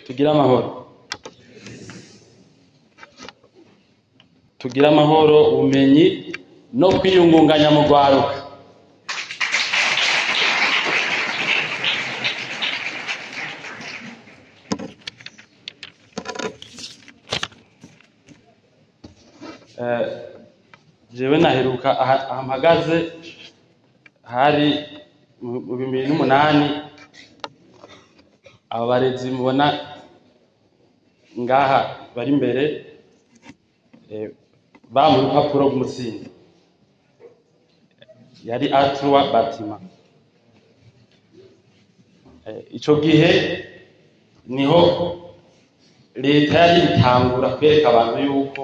Tugire amahoro. Tugire amahoro, ubumenyi no kwiyungunganya mu rwaruka. Jewe naheruka ahamagaze hari mu 2008 aba barezi mubona ngaha bari imbere bamu urupapuro rw'umutsindo yari atrwa batima. Ico gihe niho leta yari itangura kwereka abantu yuko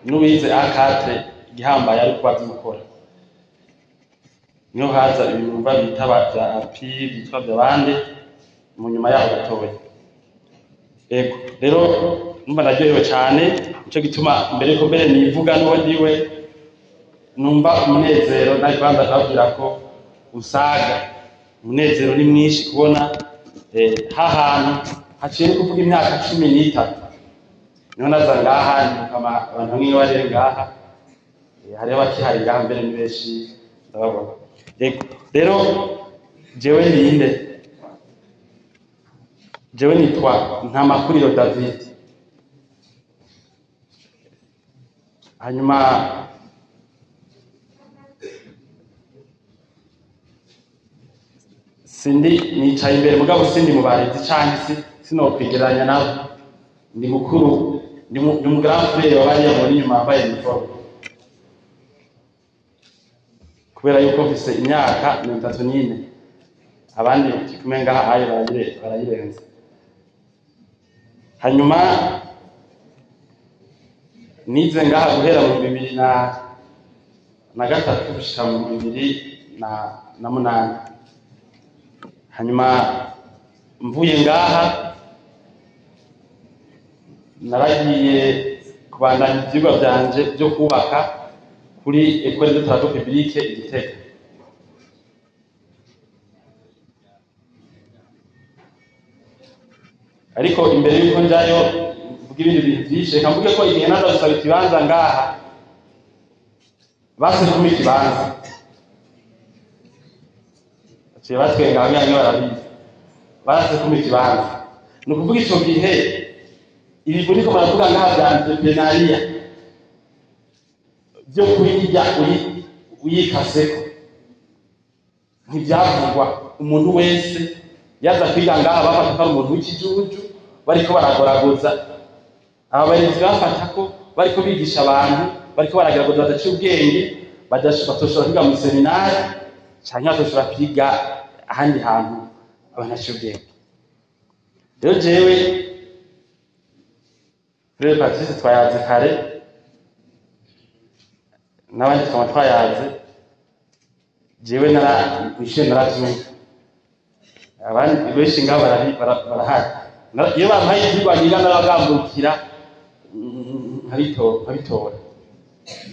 nubize A4 igihambaye ari kubaza gukora. Niho haza ibintu bita bya api bitwa byabande mu nyuma yaho gatoya. Ego rero numva naryohewe cyane, nico gituma mbere ko mbere nivuga n'uwo ndiwe numva umunezero nari kwanza kabwira ko usaga umunezero ni mwinshi kubona hahantu haciye kuvuga imyaka 13 niho naza ngaha kama abantu nk'iyo bari ngaha hari abakihari ngaha mbere ni benshi ndababona. Rero jewe ninde? Jewe nitwa Ntamakuriro David. Hanyuma sindi nicaye imbere mugabo sindi mu barezi canke sinokwigeranya nabo. Ndi mukuru, ndi mu grand frère wabariye muri nyuma ambaye uniforme. Kubera yuko mfise imyaka 34 abandi kikumenga ayo barayirenze. Hanyuma nize ngaha guhera mu 2003 gushika mu 2008. Hanyuma mvuye ngaha naragiye kubandanya ivyigwa vyanje byo kubaka kuri École de Travaux Publics Igitega. Ariko imbere yuko njayo mvuga ibindi bintu byinshi, reka mvuge ko igihe naza gusaba ikibanza ngaha base kumpa ikibanza aciye batwenga abanyanya barabizi base kumpa ikibanza. Ni ukuvuga ico gihe ibintu niko baravuga ngaha bya entrepreneuria byo kuyijya uyikaseko ntibyavugwa. Umuntu wese yaza kwiga ngaha bafata ko umuntu w'ikijuju bariko baragoragoza. Aba barezi bafata ko bariko bigisha abantu bariko baragoragoza badaciye ubwenge, batoshobora kwiga mu seminari canke batoshobora kwiga ahandi hantu abanaciye ubwenge. Rero jewe Frère Patrice twayaze kare n'abandi twama twayaze, jewe nishe naravyumva. Abandi benshi ngaho barahari. Iyo bampaye ivyigwa niga n'abagambukira nkabitora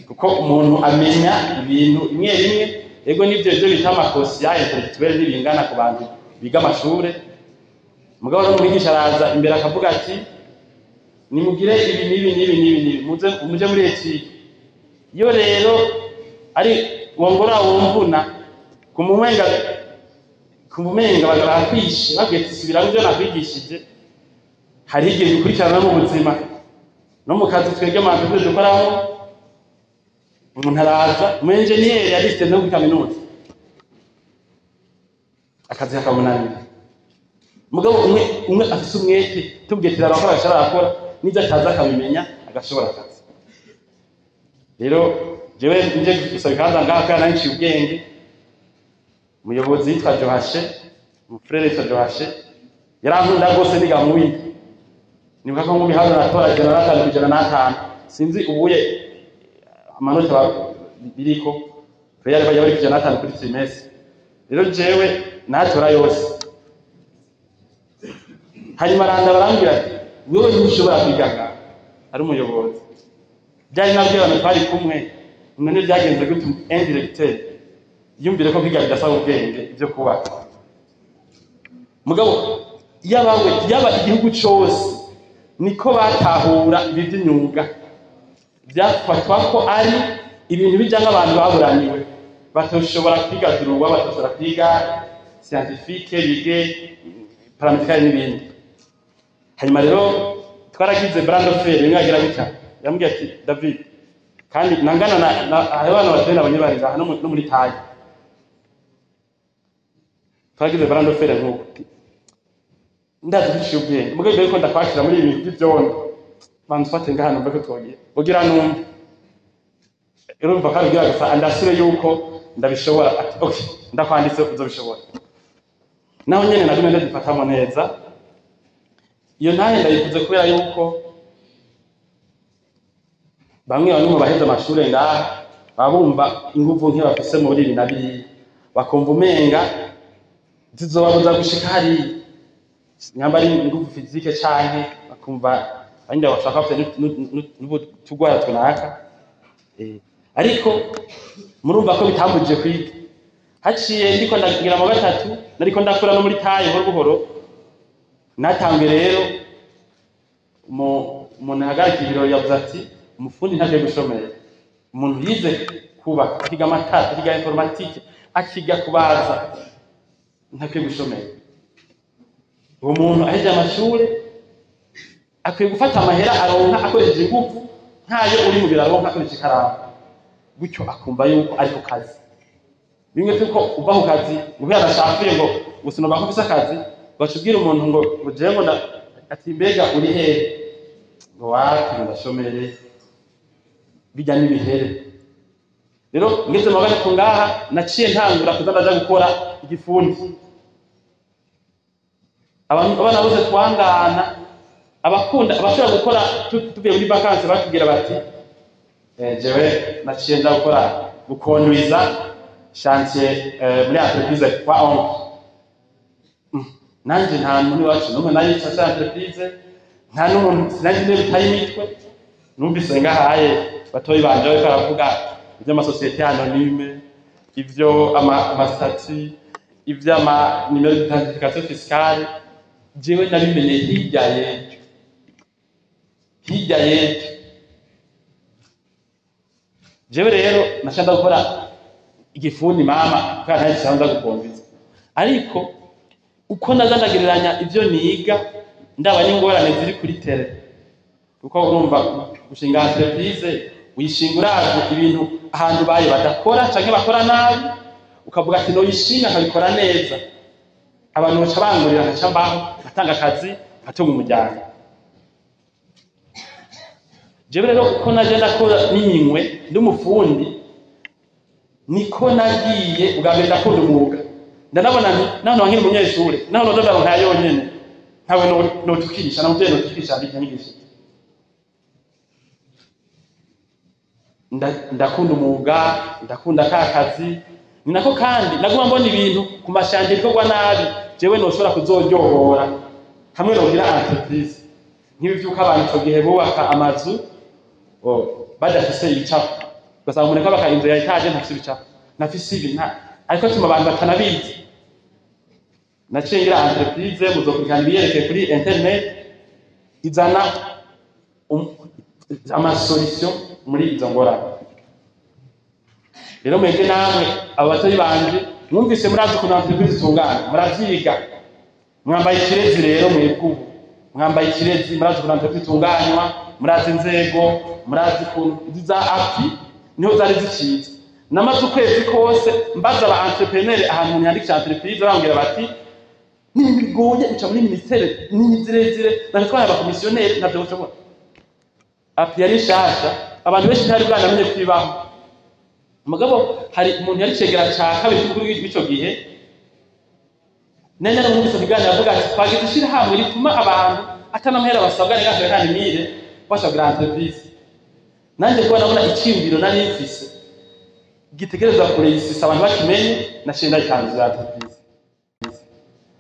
kuko umuntu amenya ibintu imwe rimwe. Ego nivyo byo bita amakosi ya intellectuel n'ibingana ku bantu biga amashure. Mugabo no mwigisha araza imbere akavuga ati nimugire ibi nibi muje muri etike. Iyo rero ari wongora wumvuna kumumenga bagakwishe bagetse subira mu byo nakwigishije. Hari igihe bikurikirana mu buzima no mu kazi twege mpamvu tuje dukoramo. Umuntu araza mu engineer yariste no muri kaminuza akazi akamunanira. Mugabo umwe afise umwete tubwetera abakora ashobora gukora n'ibyo ataza akabimenya agashobora akazi. Rero jewe nje gusaba ikanza ngaha kana nci ubwenge. Umuyobozi yitwa Johashe, umufrere yitwa Johashe, yarankunda gose niga mu wiki. Nibuka ko mu bihano natora 5 sinzi ubuye amanota biriko yari bajya bari 5 kuri trimestre. Rero jewe natora yose. Hanyuma randa barambwira ati wewe ntushobora kwigaga. Ari umuyobozi byari nabyo abantu twari kumwe none byagenze gute indirecteur yumvire ko kwiga bidasaba ubwenge ibyo kubaka mugabo yaba igihugu cyose niko batahura ibi by'imyuga byafatwa ko ari ibintu bijyanye abantu baburaniwe batoshobora kwiga duruwa batoshobora kwiga scientifique bige paramétrique n'ibindi hanyuma rero twaragize brando faire mwagira bitya yambwiye ati David kandi nangana na abana batenda abanyabariza hano no muri tayi twaragize brando faire nk'uko ndazi ubwenge mugabo rero ko ndakwakira muri ibi by'ibyondo banzufate ngahano mbeko twogiye ugira numva urumva kandi ugira gusa andasire yuko ndabishobora ati okay ndakwanditse uzobishobora naho nyene nagumye ndagifatamo neza iyo naye ndayivuze kubera yuko bamwe bamwe mu baheza amashuri ngaha babumva inguvu nke bafise muri ibi nabiri bakumva umenga zizobabuza gushika hari nyambari inguvu fizike canke bakumva abandi bashaka n'ubutugwara tunaka ariko murumva ko bitambuje kwiga haciye ndiko ndagira mu gatatu nariko ndakora no muri tayi nkuru buhoro natangiye rero umuntu hagarika ibiro yavuze ati umufundi ntaje gushomera umuntu yize kuba akiga amatara akiga informatique akiga kubaza ntaje gushomera uwo muntu aheje amashuri akwiye gufata amahera aronka akoresheje ingufu ntayo uri mu biraronka akoresheje ikaramu gutyo akumva yuko ari ku kazi bimwe tuko uva ku kazi ubera nashafuye ngo gusino bakufisa akazi bacubwira umuntu ngo jewe ngo ati mbega uri hehe ngo wapi ndashomere bijya nibihere rero ngeze mu gatatu ngaha naciye ntangura kuzabaza gukora igifundi abana bose twangana abakunda abashobora gukora tuvuye muri vacances batubwira bati jewe naciye nza gukora gukonduiza chantier muri entreprise kwa oncle nanje nta muntu wacu numwe nari cyasa entreprise nta n'umuntu sinari ne bitayimitwe numvise ngahaye batoyi banje bari baravuga iby'ama societe anonyme ivyo ama statut ivy'ama numero d'identification fiscale jewe nabimenye hirya yetu jewe rero nashaka gukora igifundi mama kandi nari cyangwa gukombiza ariko uko nazandagereranya ivyo niga ndaba n'ingorane ziri kuri tele kuko urumva gushinga entreprise uyishinguraje ibintu ahantu baye badakora canke bakora nabi ukavuga ati no yishinga nkabikora neza abantu baca bangurira nkaca mbaho atanga akazi atunga umuryango jewe rero uko naje ndakora n'iminwe ndumufundi niko nagiye ubwambere ndakunda umwuga ndanabona nano nkiri umunyeshuri naho ndoda nka yonyene ntawe no tukisha namuteye no tukisha bikanyigisha ndakunda umwuga ndakunda akazi ni nako kandi naguma mbona ibintu ku mashanje bikorwa nabi jewe noshobora kuzoryohora hamwe no kugira entreprise nk'ibi vyuko abantu gihe bubaka amazu badafise ibicapo ugasanga umuntu akabaka inzu ya etage ntafise ibicapo nafise ibi ariko tuma abantu batanabizi naciye ngira entreprise muzokurikirana ibiyerekeye kuri internet izana ama solution muri izo ngorane rero mwebwe namwe abatoyi banje mwumvise murazi ukuntu entreprise itungana muravyiga mwambaye ikirezi rero mwebwe mwambaye ikirezi murazi ukuntu entreprise itunganywa murazi inzego murazi ukuntu za api niho zari zicize namaze ukwezi kose mbaza aba entrepreneur ahantu mu yandikisha entreprise bambwira bati nibigoye uca muri ministere n'izirezire natwaye aba commissionnaire ntabyo ushobora api yari shasha abantu benshi ntari bwanamenye kwibaho mugabo hari umuntu yari cegera ca kabiri kuri ico gihe nenya no muri biganiro avuga ati twagize ishira hamwe rituma abantu atanamhera basabwa n'ingashaka kandi mire bashabira entreprise nanje ko nabona icyumviro nari mfise gitegereza kureyisisa abantu bakimenye nashinda ikanzu ya entreprise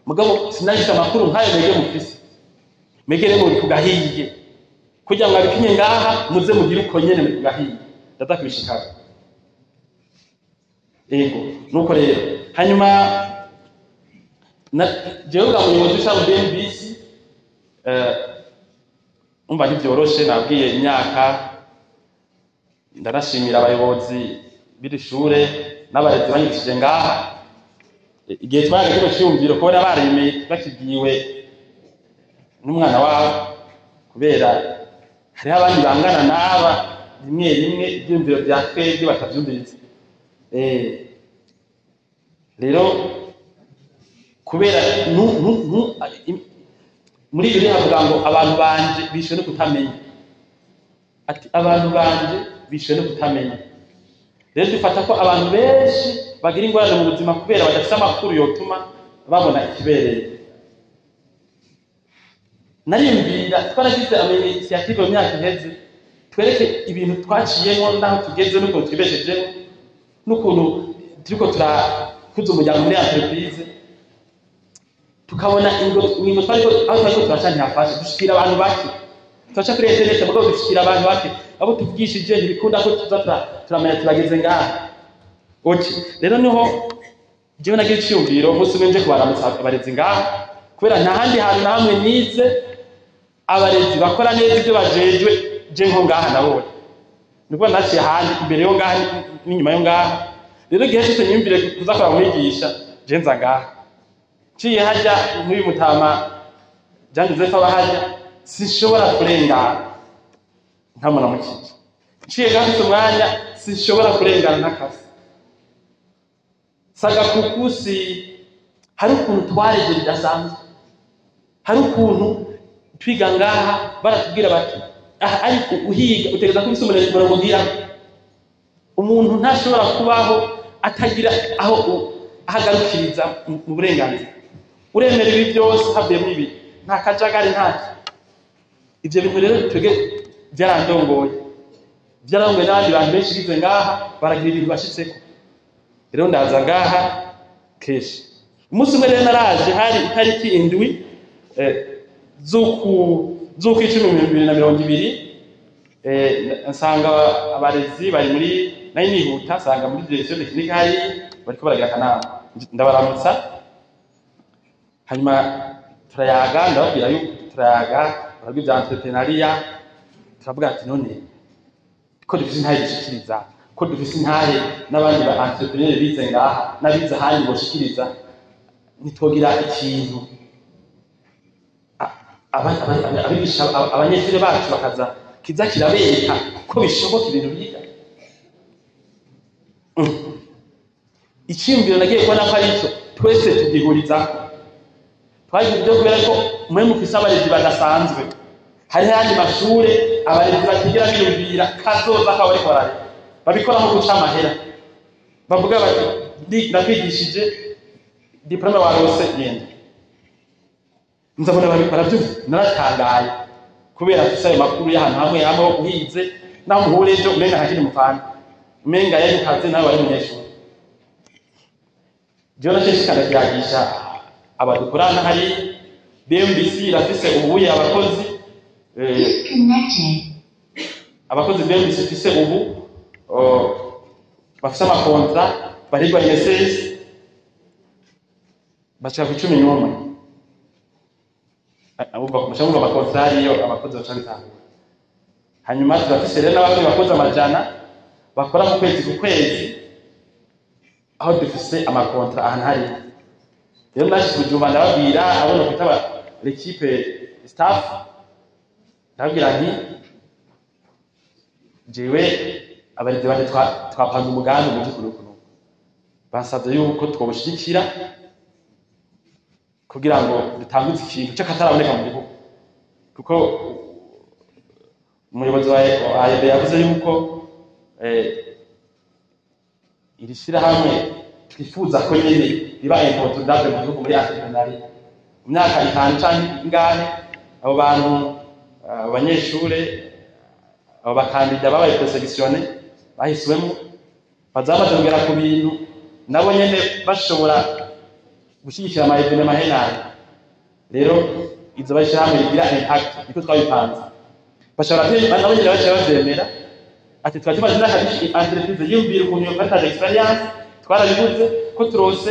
mugabo sinahise amakuru nkayo mege mufise megere muri kugahiye kugira ngo abikinye ngaha muze mugire uko nyene muri kugahiye ndazakubishikana ego nuko rero hanyuma jewe bwa muyobozi w'ishami BNBC umva ntibyoroshe nabwiye imyaka ndanashimira abayobozi b'iri shure n'abarezi banyigishije ngaha igihe twaraga kino cyumviro kubona baremeye bakibwiwe n'umwana wabo kubera hariho abandi bangana n'aba rimwe rimwe ibyumviro bya twebwe batabyumviriza rero kubera muri ibyo havuga ngo abantu banje bishwe no kutamenya ati abantu banje bishwe no kutamenya rero dufata ko abantu benshi bagira ingorane mu buzima kubera badafite amakuru yotuma babona ikibereye nariyumvira twaragize initiative mu myaka iheze twereke ibintu twaciyemo n'aho tugeze n'ukuntu twibeshejeho n'ukuntu turiko turakuza umuryango muri entreprise tukabona ingingo twariko turaca ntihafashe dushikira abantu bake turaca kuri internet mugabo dushikira abantu bake abo tuvugishije ntibikunda ko tuza turamenya tubageze ngaha oki rero niho jewe nagira iciyumviro umunsi umwe nje kubaramutsa abarezi ngaha kubera nta handi hantu na hamwe nize abarezi bakora neza ibyo bajejwe je nko ngaha nabonye nibwo naciye ahandi imbere yo ngaha n'inyuma yo ngaha rero igihe cyose nyumvire kuza kora mwigisha je nza ngaha ciye hajya nk'uyu mutama Jean Joseph abahajya sinshobora kurengana nkamuna mukije ciye gafite umwanya sinshobora kurengana n'akazi saga kukusi hari ukuntu twareje bidasanzwe hari ukuntu twiga ngaha baratubwira bati ariko uhiga utegeza kubisomera mugira umuntu ntashobora kubaho atagira aho ahagarukiriza mu burenganzira uremera ibi byose havuyemo ibi nta kajagari ntaki ibyo bintu rero twege byarandongoye n'abandi bantu benshi bize ngaha baragira ibintu bashitseko rero ndaza ngaha keshi umunsi umwe rero naraje hari itariki indwi z'uku 10/2020 nsanga abarezi bari muri nayo nihuta nsanga muri direction technique hari bariko baragira akanama ndabaramutsa hanyuma turayaga ndababwira yuko turayaga barabwira ibya entrepreneuria turavuga ati none ko dufise intahe dushikiriza ko dufise intahe n'abandi ba entrepreneur bize ngaha n'abize ahandi boshikiriza nitwogira ikintu abigisha abanyeshuri bacu bakaza kiza kirabereka ko bishoboka ibintu biga icyumviro nagiye kubona ko aricyo twese tugihurizaho twagize ibyo kubera ko mwe mufise abarezi badasanzwe hari ayandi mashure abarezi batigera biyumvira kazoza ko bariko barareka babikora nko guca amahera bavuga bati ndakwigishije diplome warose yenda nzabona babikora byo naratangaye kubera tusaye makuru y'ahantu hamwe hamwe ho guhize naho muhure ejo umenga hakiri mufana umenga yari kaze nawe bari munyeshuri je nashishikara byagisha abadukorana hari BMBC rafise ubuye abakozi BMBC fise ubu bafise amakontra barigwa ISS bashaka ku 11 abo bamushango amakontra ariyo abakozi baca bitanga hanyuma turafise rero n'abandi bakozi amajana bakora mu kwezi ku kwezi aho dufise amakontra ahantu hari rero nashi kujuma ndababwira abona kwitaba l'équipe staff ndabwira nti jewe abarezi bane twapanga umugambi mu by'ukuri basabye yuko twobushikira kugira ngo dutanguze ikintu cy'akataraboneka mu gihugu kuko umuyobozi wa AYB yavuze yuko iri shirahamwe twifuza ko nyene riba importante mu gihugu muri entrepreneuria mu myaka 5 canke ingane abo bantu abanyeshure abo bakandida babaye preselectionné bahiswemo bazamaze kugera ku bintu nabo nyene bashobora gushigikira ama evenement henari rero izo bashyirahamwe rigira impact niko twabipanze bashobora nabo nyene bacyemera ati twatumaze n'akabishi entreprise yumvira ukuntu yo partage experience twarabibuze ko turose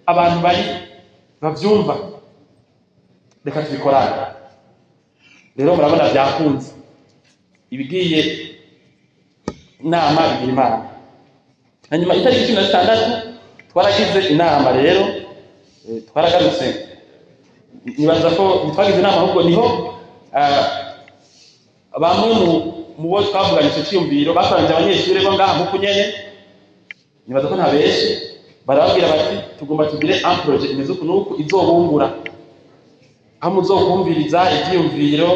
abantu bari bavyumva reka tubikorane rero murabona byakunze ibigiye inama bigira imana hanyuma itariki 16 twaragize inama rero twaragarutse nibaza ko twagize inama ahubwo niho bamwe mu bo twavuganye icyo cyiyumviro bakoranye abanyeshuri bo ngaha muku nyene nibaza ko nta benshi barababwira bati tugomba tugire un projet imeze uku nuku izobumbura aho muzokumviriza ibyiyumviro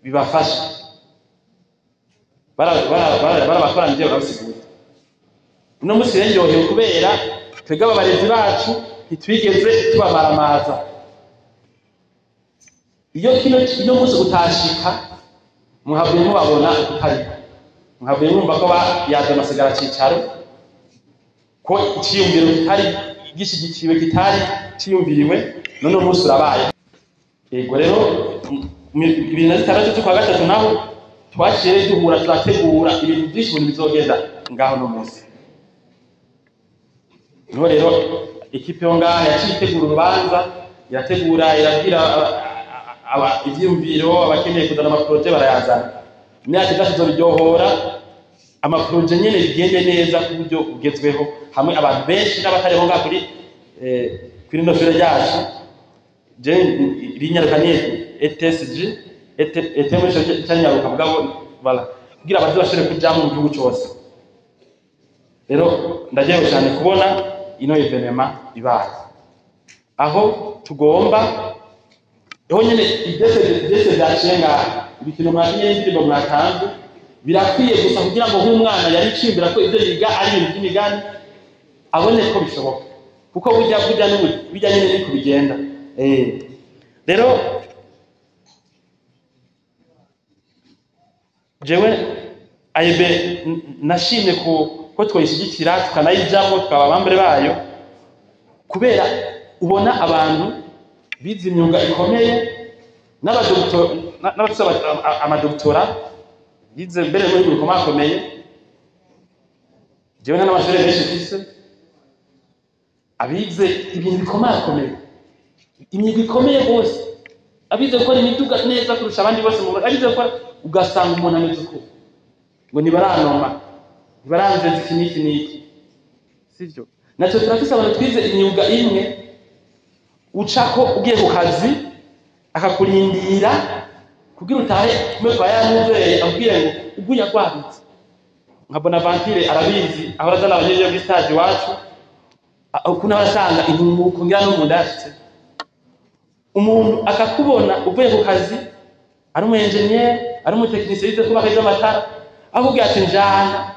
bibafasha barabakoranije barabisigura uno munsi rengyohewe kubera twebwe abarezi bacu ntitwigeze tubamaramaza iyo munsi utashika muhavuye mubabona utari muhavuye mwumva ko yaje amasigara cicaro ko iciyumviro kitari gishyigikiwe kitari ciyumviriwe none umunsi urabaye yego rero 2006 z'ukwa gatatu naho twakire duhura turategura ibintu byinshi mu bizogenda ngaho no munsi niho rero ikipe yo ngaha yacitegura urubanza irategura irabwira ivyumviro abakeneye kuzana amaproje barayazana imyaka idashize biryohora amaproje nyene bigende neza ku buryo bugezweho hamwe abantu benshi n'abatariho ngaha kuri no shure ryacu je rinyarukanye ETSG etemusho cyanyaruka mugabo bala kugira abazi bashire kujamo mu gihugu cyose rero ndagiye cyane kubona ino evenement ibaye aho tugomba eho nyene idese byacenga ibikino mwakinye n'indirimbo mwatanze birakwiye gusa kugira ngo nk'umwana yari cimbira ko ibyo yiga ari ibintu by'imigani abone ko bishoboka kuko burya n'ubu bijya nyene niko bigenda rero jewe ayebe nashimye ko twoyishyigikira tukanayijamo tukaba abambere bayo kubera ubona abantu bize imyuga ikomeye n'abafite amadoktora bize mbere muri ibintu bikomakomeye jewe n'amashuri menshi mfise abize ibintu bikomakomeye imyuga ikomeye bose abize gukora imiduga neza kurusha abandi bose mu abize gukora ugasanga umuntu ameze uko ngo nibaranoma nibaranze iki sivyo natwe turafise abantu twize imyuga imwe ucako ugiye ku kazi akakurindira kugira utahe kumwe kwa yanuzeye abwiye ngo ugunya kwabitse nka Bonaventure arabizi aho azana abanyeje muri stage wacu ukuna basanga intunguko ngira no munda yashitse umuntu akakubona uvuye ku kazi ari umu engineer ari umu technicien yize kubaka iby'amatara ahubwo ati njana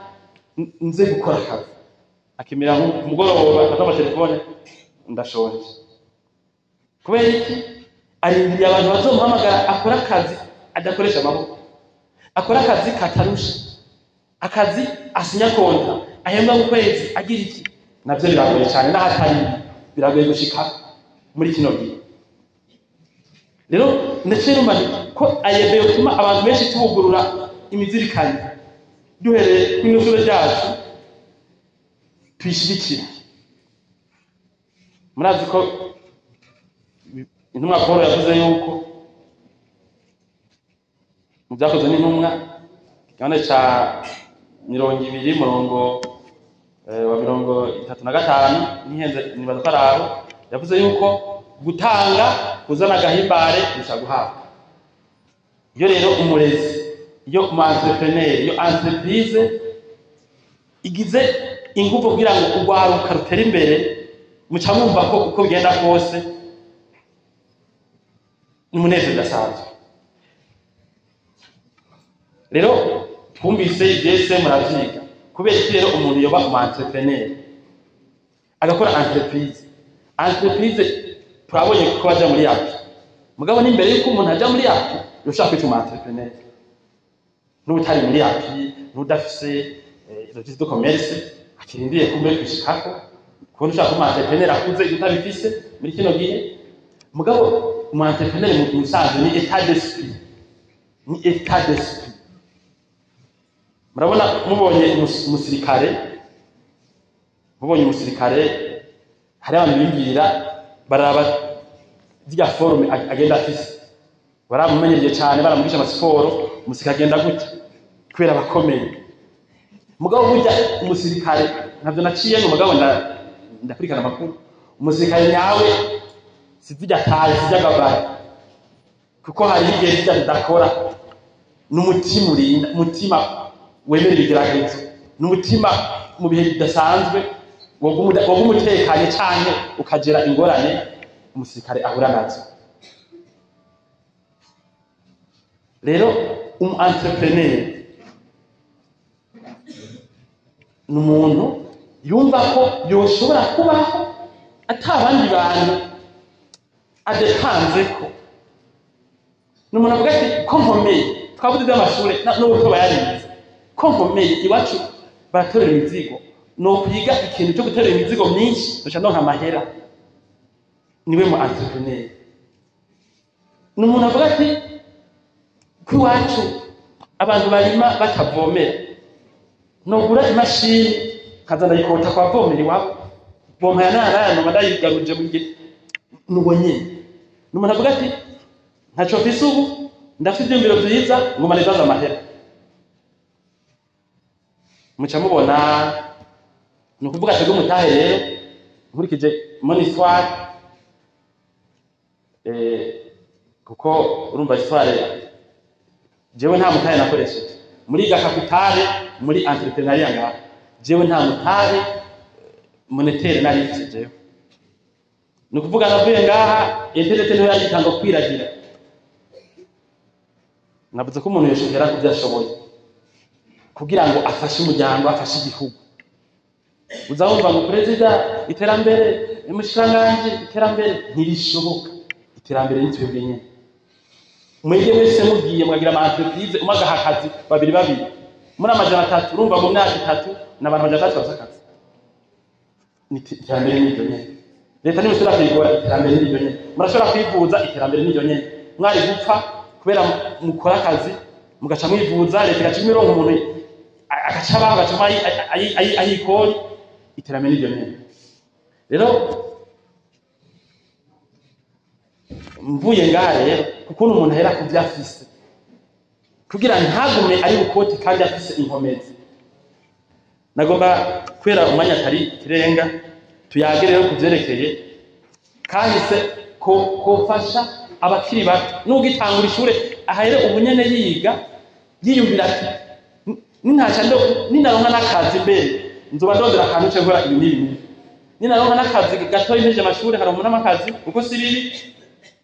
nze gukora akazi akimira umugoroba akatoma telefone ndashonje kubera iki arindiriye abantu bazomuhamagara akora akazi adakoresha amaboko akora akazi katarusha akazi asinya kontra ahembwa mu kwezi agira iki navyo biragoye cyane n'ahatari biragoye gushika muri kino gihe rero ndacirumva ko ayebe yotuma abantu benshi tubugurura imizirikanye duhereye ku ishure ryacu twishigikira murazi ko intumwa Paul yavuze yuko mu byakozwe n'intumwa gahunda ca 200 murongo wa 35 nihenze nibaza pararo yavuze yuko gutanga kuzana gahimbare bisha guhabwa iyo rero umurezi iyo entrepreneur iyo entreprise igize ingufu kugira ngo urwaruka rutera imbere muca mwumva ko uko bigenda kose n'umunezero udasanzwe rero twumvise ibyese muravyiga kubera iki rero umuntu yoba umu entrepreneur agakora entreprise turabonye ko baja muri yapi mugabo n'imbere yuko umuntu aja muri yapi yoshaka kwita umu entrepreneur n'utari muri yapi n'udafise registre de commerce akirindiriye kumbe kwishikako kubona ushaka umu entrepreneur akuze utabifise muri kino gihe mugabo umu entrepreneur mu musanze ni état d'esprit murabona mubonye umusirikare mubonye umusirikare hari abantu bimvira baraba zirya forume agenda afise baramumenyereye cyane baramugisha amasiporo umusirikare agenda gutya kubera abakomeye mugabo burya umusirikare ntabyo naciye ngo mugabo ndakurikana amakuru umusirikare nyawe sizijya taye sizijya gabaye kuko hari igihe zijya zidakora n'umutima urinda umutima wemera ibigeragezo n'umutima mu bihe bidasanzwe wogumutekanye cyane ukagera ingorane umusirikare ahura nazo rero entrepreneur n'umuntu yumva ko yoshobora kubaho atabandi bantu adekanze ko n'umuntu avuga ati ko nkomeye twavuze by'amashuri n'ubuto bayarize ko nkomeye iwacu baratorera imizigo no kwiga ikintu cyo guterera imizigo myinshi duca ndonka amahera niwe mu entrepreneur n'umuntu avuga ati ku iwacu abantu barima batavomera nogura imashini kaza ndayikota kwa vomera iwabo bompa yanarano badayigaruje mu gihe nubonye n'umuntu avuga ati ntaco mfise ubu ndafite ibyumviro byiza ngo manizaza amahera muca mubona ni ukuvuga ati umutahe rero nkurikije moniswari kuko urumva histoire jewe nta mutahe nakoresheje muri gakapitale muri entrepreneuria ngaha jewe nta mutahe monétaire nari mfise jewe ni ukuvuga navuye ngaha internet niyo yagitanga kwiragira navuze ko umuntu yoshobora kubyashoboye kugira ngo afashe umuryango afashe igihugu uzawumva ngo perezida iterambere emushikanganje iterambere ntirishoboka iterambere n'itwebwe nyene mwege wese mugiye mwagira ama entreprise umagaha akazi babiri muri amajana 3 urumva mu myaka 3 n'abantu baje akazi iterambere n'iryo nyene leta niyo ishobora kwigora iterambere n'iryo nyene murashobora kwivuza iterambere n'iryo nyene mwari gupfa kubera mukora akazi mugaca mwivuza leta igaca imirongo umuntu agacabaho agacuma ayikori iterambere n'iryo nyene rero mvuye ngaha rero kuko umuntu ahera ku vyafise kugira ntagume ari bukoti kandi afise inkomezi nagomba kwera umwanya atari kirenga tuyage rero kuvyerekeye kahise kofasha abakiri bato n'ugitangura ishure ahere ubunyene yiga yiyumvira ati nintaca ninaronka n'akazi mbere nzoba ndondera akantu cyo gukora ibi n'ibi ninaronka n'akazi gato impeje amashuri haronka n'amakazi kuko sibiri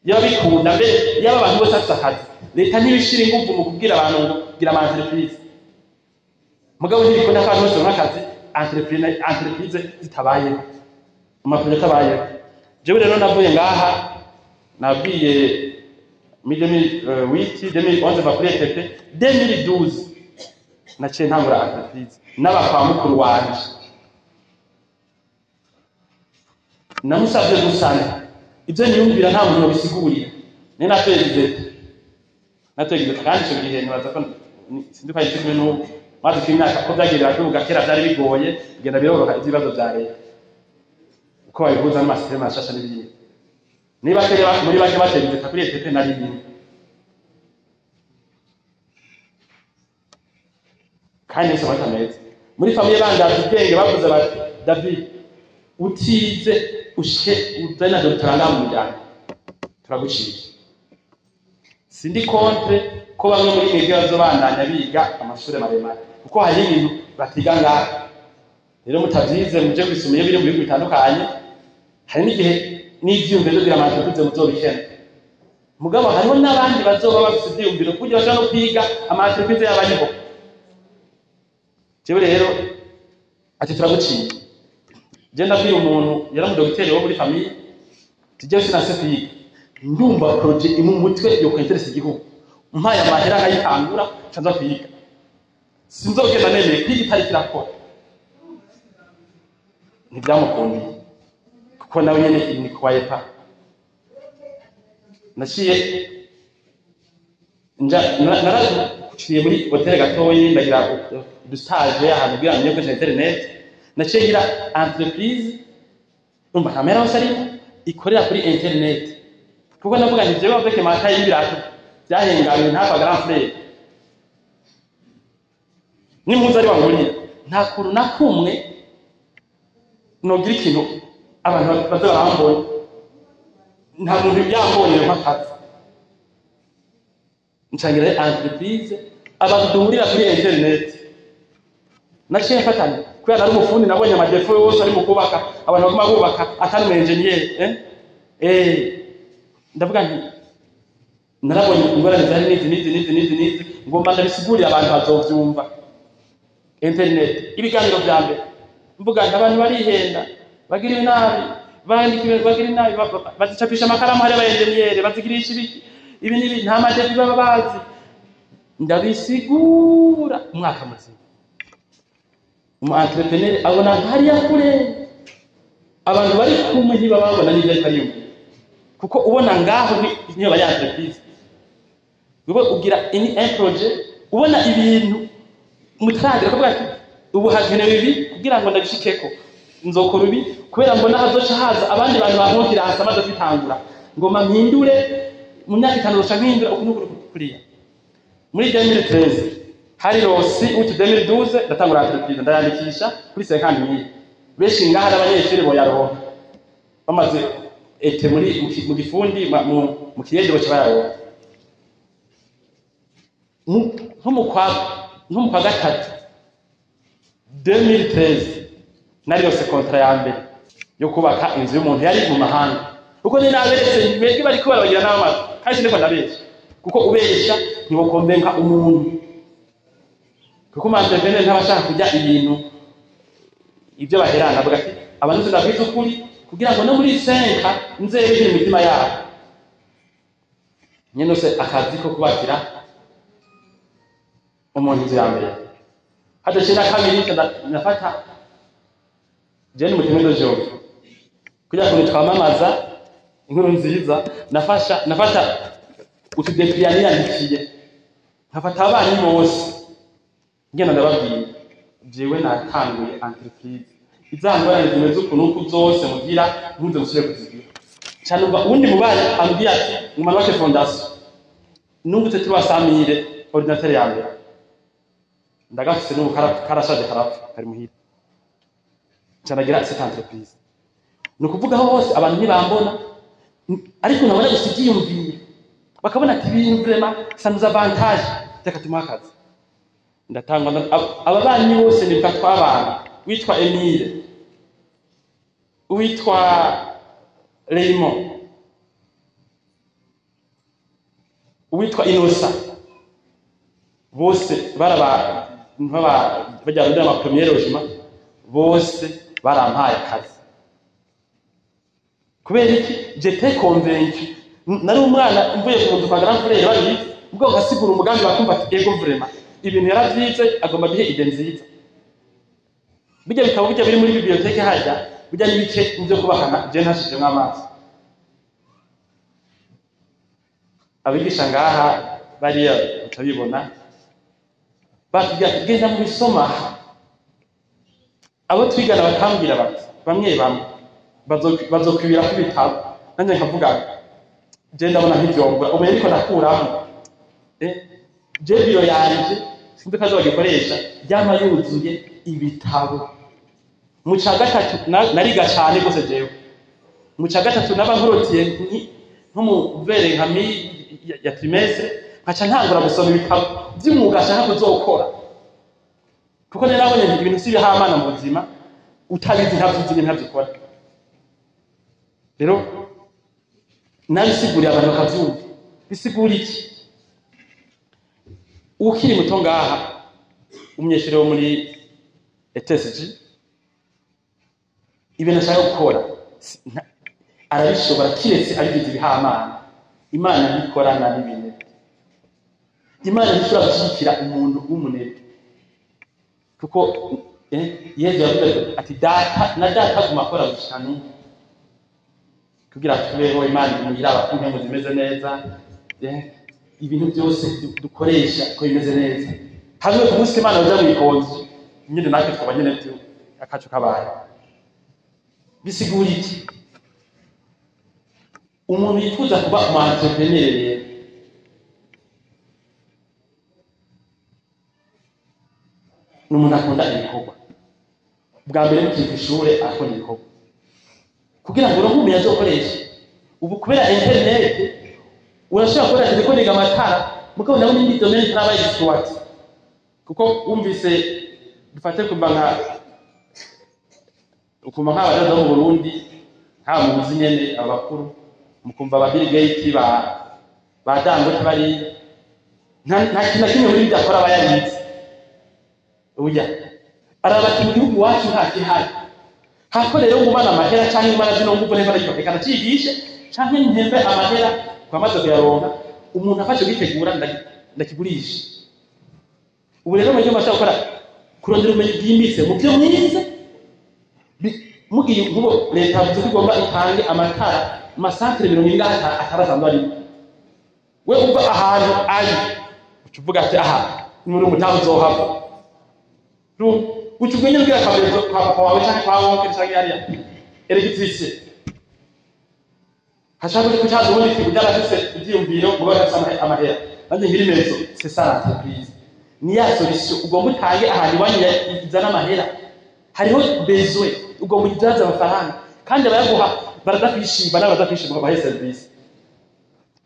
yabikunda mbere yaba abantu bose afite akazi leta ntibishira ingufu mu kubwira abantu ngo gira ama entreprise mugabo ntibikunda ko abantu bose n'akazi entreprise zitabayeho amaprojet tabayeho jewe rero navuye ngaha nabwiye 2011 bakuriye TP 2012 naciye ntangura entreprise n'abakwa mukuru wanje namusabye gusana ibyo niyumvira nta muntu bisigurira ni nategeze kandi cyo gihe nibaza ko sinduka yitwe no maze kimyaka ko byagerera kuvuga kera byari bigoye igenda biroroha ibibazo bya leta uko babihuza n'amasiteme ashasha n'ibindi niba kere muri bake bategeze kuri TP nari nyine kandi nso batameze muri famille bandaje ubwenge bavuze bati David utize ushike uzana doctorate mu muryango turaguciye sindi contre ko bamwe muri mwebwe bazobandanya biga amashuri maremare kuko hari ibintu batiga ngaha rero mutavyize muje kwisumira biri mu bihugu bitandukanye hari n'igihe n'ivyumviro byo kugira amantu muzobikena mugabo hariho n'abandi bazoba bafite ivyumviro kugira baje no kwiga amaentreprise y'abariho jewe rero ati turaguciye je ndabwira umuntu yari mu docteur wo muri famille tije sinase kwiga ndumva projet imu mutwe yo kwinteresa igihugu mpaye amahera nkayitangura canza kwiga sinzogenda nemeye kwiga itari kirakora ntibyamukundiye kuko nawe nyene ni kwaye pa naciye narakuciye muri hotel gatoyi ndagira du stage ahantu bwira mye ko internet naciye ngira entreprise umva kamera hose arimo ikorera kuri internet kuko navuga nti jewe avec mata y'ibirato byahengaye nta grand frère ni muzi ari wangurira nta kuru na kumwe nogira ikintu abantu bazarambona nta muntu yambonye mpakazi ncangire entreprise abantu duhurira kuri internet naciye mfatanya kubera ari umufundi nabonye amajefo yose ari mu kubaka abantu baguma bubaka atari mu engineer ndavuga nti narabonye ingorane zari nizi ngomba ndabisigurira abantu bazovyumva internet ibiganiro bya mbere mvuga nti abantu barihenda bagira inabi bagira inabi bazicapisha amakaramu hari abaengineer bazigirisha ibi nibi nta madevi baba bazi ndabisigura umwaka muzima entrepreneur abona hari yakure abantu bari kumwe ntibababona n'ibyo ari kariyo kuko ubona ngaho niyo bari entreprise ubo ugira un projet ubona ibintu mutaragira kuvuga ati ubu hagenewe ibi kugira ngo ndabishikeko nzokora ibi kubera mbona hazoca haza abandi bantu bankukira hasa amaze kwitangura ngoma mpindure mu myaka 5 rusha mpindura ukuntu kuriya muri 2013 hari rosi uti 2012 ndatangura entreprise ndayandikisha kuri 50,000 benshi ngaha abanyeshuri bo yaroha bamaze ete muri mu gifundi mu kiyedero cy'abayaroha nko kwa gatatu 2013 nari yose kontra ya mbere yo kubaka inzu y'umuntu yari mu mahanga kuko ni naberetse mwebwe bari ko baragira n'amazi kandi ndiko ndabesha kuko ubesha ntiwokombenka umuntu kuko entrepreneur ntabashaka kujya ibintu ibyo baherana avuga ati abantu ndabwiza ukuri kugira ngo no muri senka nzebe imitima yabo nyene se akazi ko kubakira umuntu ya mbere hada cyenda kabiri nafata jeni mutimendo joke kugira ngo twamamaza inkuru nziza nafata utudepiyani yandikiye nkafata abana bose ngena ndababwiye jewe natanguye entreprise izangorane zimeze ukuntu zose mugira ntuze musubire kuzigira cyane uba undi mubare ambia ati umwana wacu fondation nungutse tubasamire ordinateur yanjye ndagafise n'ubu karashaje karapfa kari muhira cyanagira cette entreprise nukuvuga hose abantu ntibambona ariko nabona gusigiyumvira bakabona ati ibintu vraiment ça nous avantage cyakatuma akazi ndatangwa ababanyi bose nibwa twabana witwa Emile witwa Raymond witwa Inosa bose bajya rudira ma premier logement bose barampaye akazi kubera iki j'étais convaincu nari umwana mvuye ku nzu kwa grand frère bari ubwo ngasigura umugambi bakumva ati ego vraiment ibintu yaravyize agomba bihe ide nziza bijya bikaba bijya biri muri bibliothèque hajya bijya n'ibice byo kubakana je ntashije mw'amazi abigisha ngaha bari utabibona batubwira genda mu bisoma abo twigana bakambwira bati bamwe bazokwibira ku bitabo nanjye nkavuga je ndabona nk'ivyombura umenye ariko nakuraho je biro yanje sinzi kazo bagikoresha byama yuzuye ibitabo mu ca gatatu nariga cyane gose jewe mu ca gatatu naba nkorotiye nko mu vere nkami ya trimestre nkaca ntangura gusoma ibitabo by'umwuga ashaka kuzokora kuko nabonye ibintu si bihamana mu buzima utabizi ntabyo ntabyikora rero nabisiguriye abantu bakavyumva bisigura iki ukiri muto ngaha umunyeshuri wo muri ETSG ibintu ashaka gukora arabishobora kiretse abigize ibihamana imana ntikorana n'ibintu imana ntishobora gushyigikira umuntu w'umunebwe kuko Yesu yavuze ati data guma akora gushana kugira tubeho imana imugira abakuntu zimeze neza ibintu byose dukoresha ko bimeze neza hamwe ku munsi imana uza mwikonzi nyine natwe twaba nyine akacu kabaye bisigura iki umuntu yifuza kuba umu entrepreneur rero n'umuntu akunda ibikorwa bwa mbere mukiga ishure akora ibikorwa kugira ngo uronke ubumenyi azokoresha ubu kubera internet urashobora gukora ibikoniga amatara mugabo nawe n'indi domaine travail d'histoire kuko wumvise dufate kumba nk'abajaza mu Burundi nta muzi nyene abakuru mukumva ba Bill Gates ba Dangote bari nta kintu kimwe muri byakora abayabizi uya arabati mu gihugu wacu nta kihari hako rero ngumana amahera cyangwa imana zino nguvu neza ariko cigishe cyangwa ntembe amahera kwamaze kuyaronka umuntu afashe kwitegura ndakigurisha ubu rero mu gihe mashaka gukora kurondera ubumenyi bwimbitse mu byo mwize mugiye ngo leta yavuze ko igomba itange amatara masantere 70 atarasanzwe ari we uva ahantu ari ucuvuga ati aha muri umutamu zohava ucugenye ngira kabezo kwa wawe cyangwa kwa wowe cyangwa yari electricité hashaka ko cyazo ubundi kujyana cyose ibyiyumviro ngo basama amahera banje nkiri mezo c'est ça l'entreprise ni ya solution ugomba utange ahantu wanyira izana amahera hariho besoin ugomba ujaza amafaranga kandi abayaguha baradafishimba n'abadafishimba bahe service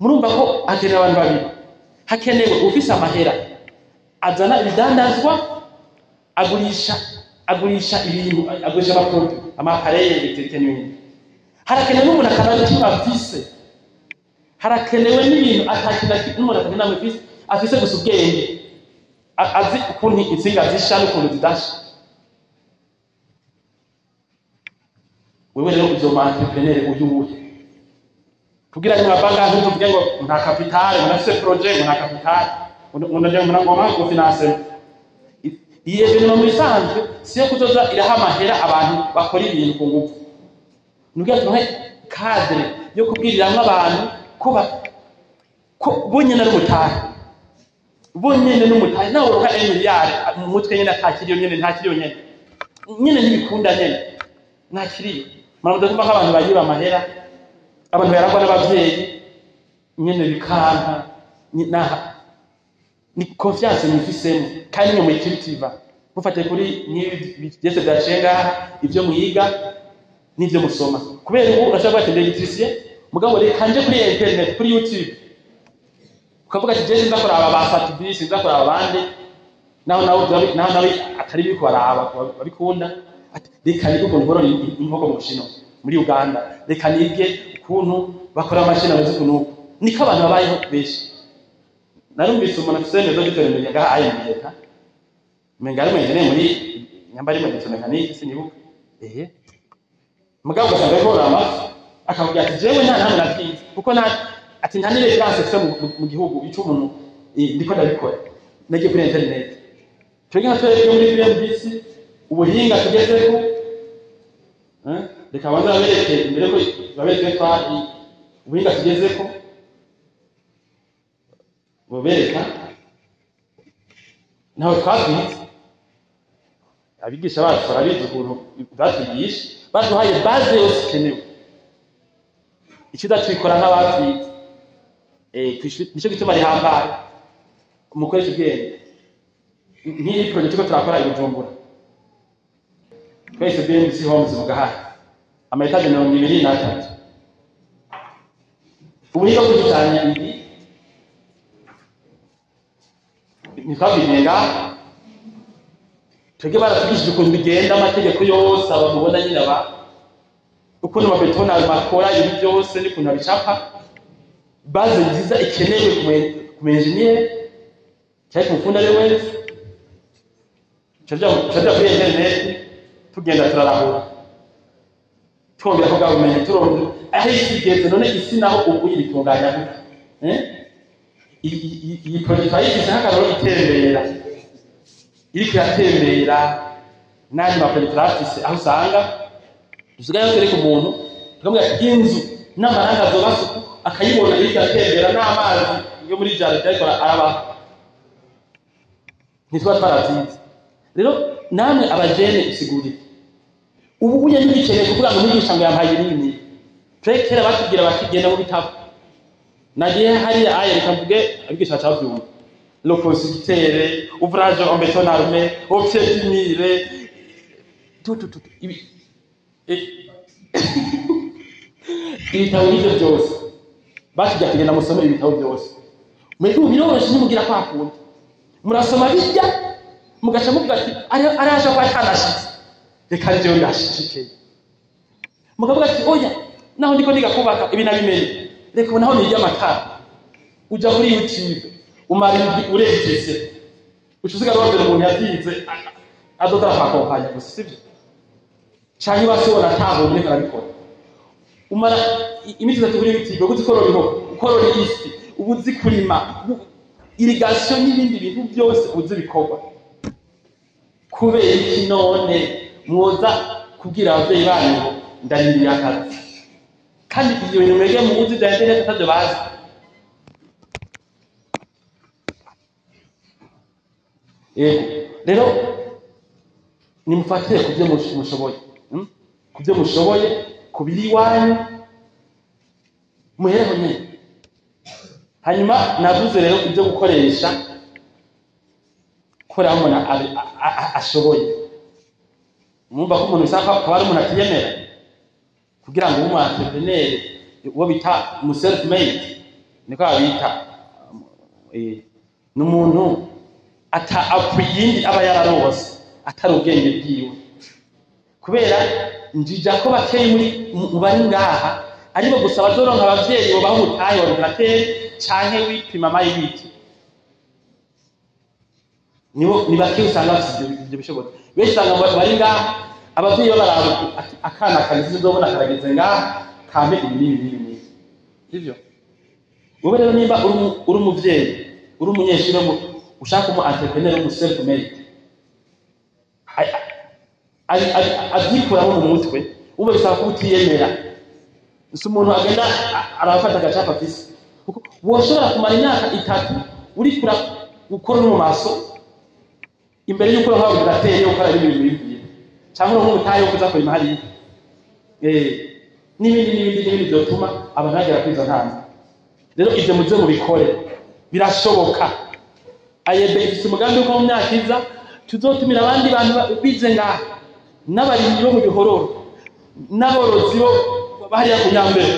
murumva ko hakenewe abantu babiri hakenewe ufise amahera azana ibidandazwa agurisha ibintu agurisha amaproduit amapareye y'ibitekenywe harakenewe n'umuntu akabana kimwe afise harakenewe n'ibintu atakina n'umuntu akabana afise afise gusa ubwenge azi ukuntu insinga zisha n'ukuntu zidasha wewe rero uzo entrepreneur uyubuhe kugira ngo abanga ntuzo vuge ngo nta capital nafise projet nta capital unaje ngoma ngo finance iye bintu mu bisanzwe siyo kuzoza iraha amahera abantu bakora ibintu ku ngufu nugira tuhe cadre yo kubwiriramwe abantu kuba ko bonyene n'umutahe nawe uruha miliyari mu mutwe nyene atakiriyo nyene ntibikunda nyene nakiriyo maramuda kumva nk'abantu bayiba amahera abantu yaragwa n'abavyeyi nyene bikanka ni confiance nifisemo kandi nyuma ikitiva mufate kuri byese byacenga ibyo mwiga n'ibyo musoma kubera ubu urashaka kwatenda electricien mugabo reka kanje kuri internet kuri YouTube ukavuga ati jeje ndakora aba bafata bisi ndakora abandi naho atari biko baraba babikunda ati reka nige ukuntu borora inkoko mu Bushino muri Uganda reka nige ukuntu bakora amashina muzi kuno niko abantu babayeho beshi narumvise umuntu afise neza giteremenya ngaha ayimyeka mengari mwenye muri nyambari mu mekanike sinibuka mugabo gasanga ko ramafi akavuga ati jewe nta namwe nafize kuko ati nta nire France se mu gihugu ico umuntu ndiko ndabikora nagiye kuri internet twege hatwe muri BMBC ubuhinga tugezeko reka banza bereke imbere ko babereke twari ubuhinga tugezeko bobereka naho twabwize abigisha bacu barabizi ukuntu batwigisha baduhaye base yose ikenewe ikidatwikora nk'ababwize nicyo gituma rihambaye umukoresha ubwenge nk'iyi project ko turakora i Bujumbura twese BMC Homes mu Gahari amaetaje 23 ubuhinga bwo gutanya ibi nitwabigenga twege baratugishije ukuntu bigenda amategeko yose abamubona nyine ukuntu mabetona makora ibi byose n'ukuntu abicapa base nziza ikenewe ku engineer cyangwa kumufunda ari wese cyajya kuri internet tugenda turarahura twongera ko government turonde aho igeze none isi naho ubu yitunganya iyi project ayise nk'akaroro itembera iri kiratembera nani maproject afise aho usanga dusigaye tereka umuntu tukamubwira inzu n'amaranga azobasuku akayibona iri kiratembera n'amazi yo muri jardin ariko araba ntitwa twaravyize rero namwe abajene isigurire ubu unye n'ibikeneye kuvuga ngo mwigisha ngo yampaye ibinini kera batubwira bakigenda mu bitabo nagiye hari aye reka mvuge abigisha bacavyumva le constructeur ouvrage en béton armé au pied du mur tout ibi ibitabo n'ibyo byose batujya kugenda musomera ibitabo byose mwebwe biroroshye nimugira kwakunda murasoma bijya mugaca muvuga ati araje kwa kanashitse reka ryo ndashishikeye mukavuga ati oya naho ndiko ndiga kubaka ibi nabimenye reka naho nijya amatara uja kuri YouTube umara uregeze ucuziga rwose umuntu yabyize adodara kwakompanya gusa sivyo cyane basibona taho muri karabikora umara imiti zatu kuri YouTube uzi korora inkoko ukorora isi ubuzi kurima irrigation n'ibindi bintu byose uzi bikorwa kubera iki none mwoza kugira abavyeyi banyu ndarindiriye akazi kandi ibyo bintu mwege mu uzi bya internet atavyo bazi rero nimufatire kubyo mushoboye kubyo mushoboye kubiri wanyu muhereho nyine hanyuma navuze rero ibyo gukoresha kora umuntu ashoboye mwumva ko umuntu usanga ko ari umuntu atiyemera kugira ngo umu entrepreneur uwo bita mu self made niko abita n'umuntu ata apuyindi aba yararose atari ubwenge bwiwe kubera njija ko bakeye muri bari ngaha ariko gusa bazoronka abavyeyi bo bahutaye ordinateur canke wipima mayibiti ni bake usanga bafite ibyo bishobora benshi usanga bari ngaha abavyeyi baraba akana kanisi ndobona karageze ngaha kambe ibinini ivyo wowe rero nimba uri umuvyeyi uri umunyeshuri ushaka umu entrepreneur mu self made azikuramo mu mutwe ube bisaba ko utiyemera ese umuntu agenda arafata agacapa fisi kuko woshobora kumara imyaka 3 uri kura gukora no mu maso imbere y'uko hawo bigateye ukora ibintu bibiye cyangwa ngo utaye kuza ko imari n'ibindi byotuma abantu bagera kwiza ntanze rero ibyo muze mu bikore birashoboka ayebe ifite umugambi wo mu myaka iza tuzotumira abandi bantu bize ngaha n'abarimyi bo mu bihororo n'aborozi bo bahariya ku Nyambere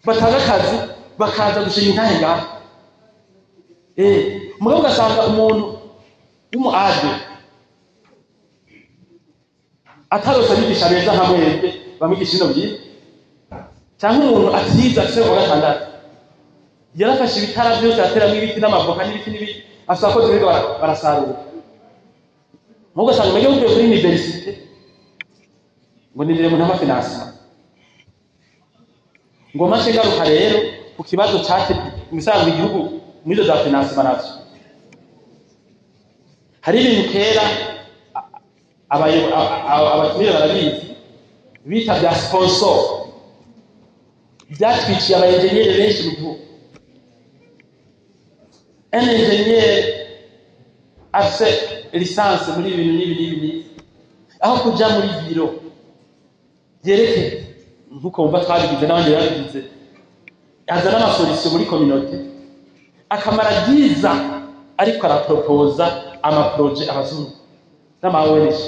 bataga akazi bakaza gushinga intahe ngaha mugabo ugasanga umuntu w'umuade atarosa n'igisha beza nka mwebwe bamwigisha ino byiza cyangwa umuntu atiza afise mu gatandatu yarafashe ibitara byose ateramo ibiti n'amavoka n'ibiti asaba ko zibiga barasarura nubwo asanga umenya uvuye kuri universite ngo nindire mu ntamafinansi ngo mace ngaruka rero ku kibazo cyate imisanzu igihugu muri za finance manavyo hari ibintu kera abatumire barabizi bita bya sponsor byatwiciye abayenjeniyeri benshi mu gihugu un ingénieur afise licence muri ibintu n'ibi aho kuja muri biro yerekeye nkuko wumva twabigize n'abandi babigize azana amasolution muri communauté akamara byiza ariko araproposa amaprojet abazungu n'amaweneje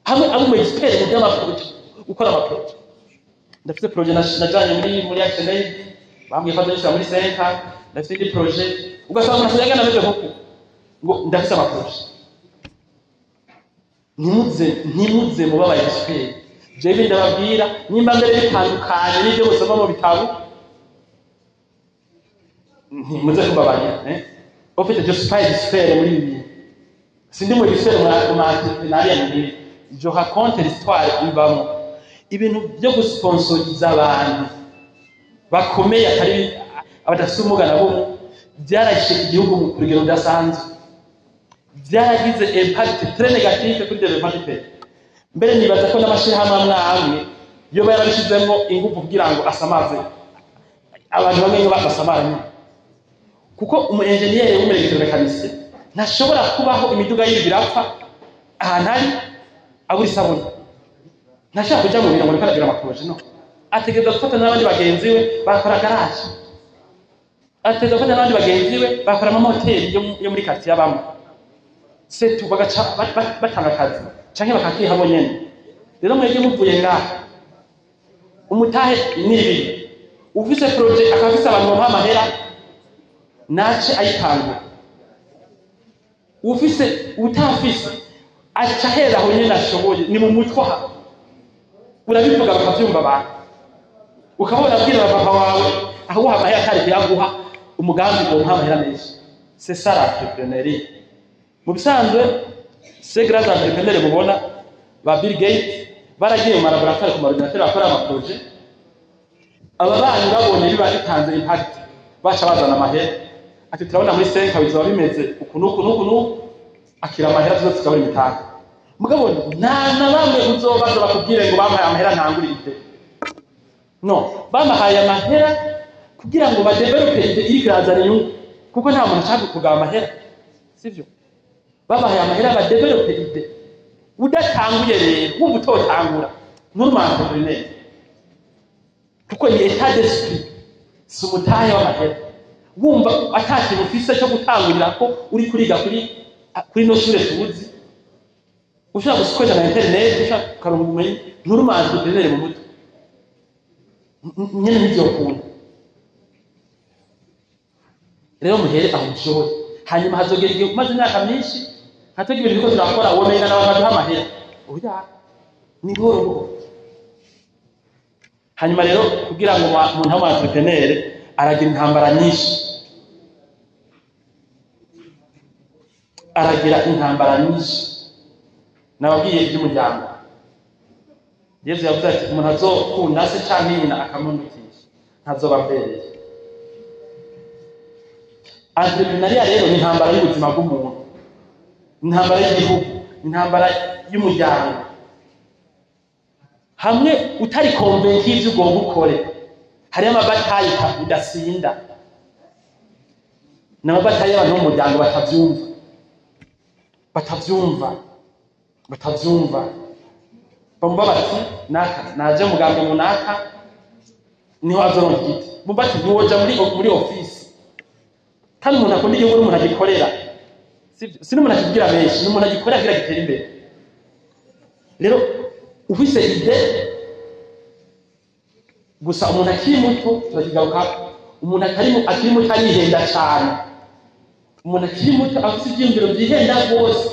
hamwe mu expert mu by'amaprojet ukora amaprojet ndafite projet najanye muri action aid bambwiye ko ndashira muri center ndafite indi projet ugasanga nasaga nameze koko ngo ndafite amaprojet ntimuze mu babaye expert jewe ndababwira nimba mbere bitandukanye n'ibyo musoma mu bitabo muze kubabanya ofite je suis pas expert muri ibi sindi mu expert mu entrepreneuria muri je raconte l'histoire ibamo ibintu byo gusponsoriza abantu bakomeye atari abadafite umuga nabo byarashe igihugu mu kurugero rudasanzwe byaragize impact très négative kuri développement du mbere nibaza ko n'amashirahamwe amwe yo barabishizemo ingufu kugira ngo asamaze abantu bamwe ngo basamaranye kuko umu engineer w'umuregitore kanise ntashobora kubaho imiduga y'ibirapfa ahantu ari abura isabuni ntashaka kujya mu biro ngo aragira amaproje no ategereza gufata n'abandi bagenzi we bakora garage ategereza gufata n'abandi bagenzi we bakora amamoteri yo muri quartier abamo setu bagaca batanga akazi canke bakakiha bonyene rero mwege muvuye ngaha umutahe nibi ufise projet akafisa abantu bamuha amahera nace ayitangura ufise utafise aca hera aho nyene ashoboye ni mu mutwe aha urabivuga bakavyumva abantu ukabona abwira papa wawe aho uha amahera atari kuyaguha umugambi ngo umuha amahera menshi c'est ça l'entrepreneuriat mu bisanzwe ces grands entrepreneurs mubona ba Bill Gates baragiye mu laboratoire ku maordinateur bakora amaprojet aba bana babonye biba bitanze impact baca bazana amahera ati turabona muri 5 bizoba bimeze ukuntu akira amahera zose zikabura imitaka mugabo na bamwe uzobaza bakubwire ngo bampaye amahera ntangurire no bampaye amahera kugira ngo badevelope iri grazana inyungu kuko nta muntu ashaka kugaba amahera sivyo bampaye amahera badevelope ide udatanguye rero wumva utotangura n'urumanzurine kuko ni état d'esprit si umutahe w'amahera wumva atakintu ufise cyo gutangurira ko uri kuriga kuri no shure tuzi ushaka gukoresha na internet ushaka karongo ubumenyi n'urumanzurine mu mutwe nyene n'ibyo kuntu rero muhere aho ushoboye hanyuma hazogera igihe umaze imyaka myinshi hatogira ibintu biko turakora womenga n'abantu baduha amahera oya ni buhoro hanyuma rero kugira ngo umuntu abe entrepreneur aragira intambara nyinshi nababwiye iby'umuryango Yesu yavuze ati umuntu azokunda se canke nyina akamundukisha ntazoba mbereye entrepreneuria rero ni intambara y'ubuzima bw'umuntu intambara y'igihugu intambara y'umuryango hamwe utari convaincre ivyo ugomba ukore hari amabatayi udasinda n'amabatayi y'abantu mu muryango batavyumva bamba bati naka naje muganga munaka niho azoronka igiti bumva ati ntiwoja muri office kandi umuntu akunda igihugu n'umuntu agikorera si n'umuntu akigira benshi n'umuntu agikorera kugira gitere imbere rero ufise ide gusa umuntu akiri muto turakigaruka umuntu akiri muto arihenda cyane umuntu akiri muto afite ibyiyumviro byihenda rwose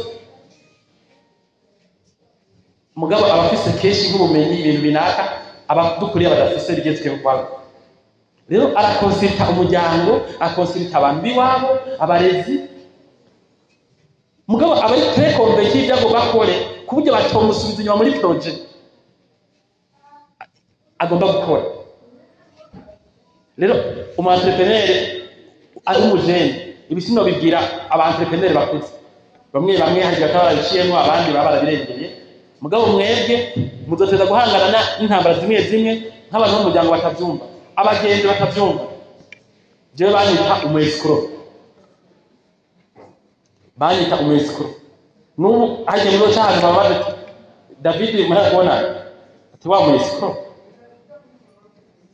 mugabo abafise kenshi nk'ubumenyi ibintu binaka abadukuriye badafise bigezweho kwabo rero arakonsulta umuryango akonsulta abantu biwabo abarezi mugabo abari très convaincu ibyo bakore kuburyo batomusubiza inyuma muri projet agomba gukora rero umu-entrepreneur ari umujene ibisino bibwira aba-entrepreneur bakuze bamwe hari gatabaciyemo abandi baba barabirengeye mugabo mwebwe muzoteza guhangana n'intambara zimwe nk'abantu b'umuryango batavyumva abagenzi batavyumva jewe banyita umu-escroc n'ubu hagiye muri cyane baba bati David murabona ati wa mu-escroc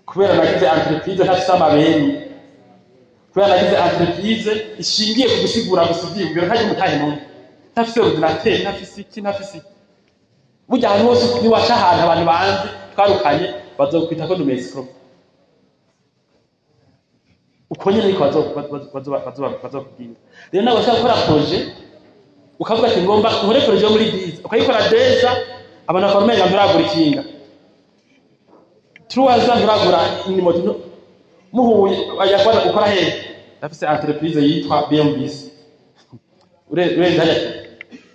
kubera nagize entreprise ntafise amabeni kubera nagize entreprise ishingiye ku gusigura gusubiye ubwo ntaje mutahe n'umwe ntafise ordinateur ntafise burya ahantu hose niwaca ahantu abantu banzi twarukanye bazokwita ko n'umu-escroc uko nyene niko bazokubwira rero nawe ushaka gukora projet ukavuga ati ngomba nkore projet muri 10 ukayikora deja abantu bakomenga nturagura ikinga truaza nturagura moto muhuye bayakora ukora hehe dafise entreprise yitwa BMBC ure ndaje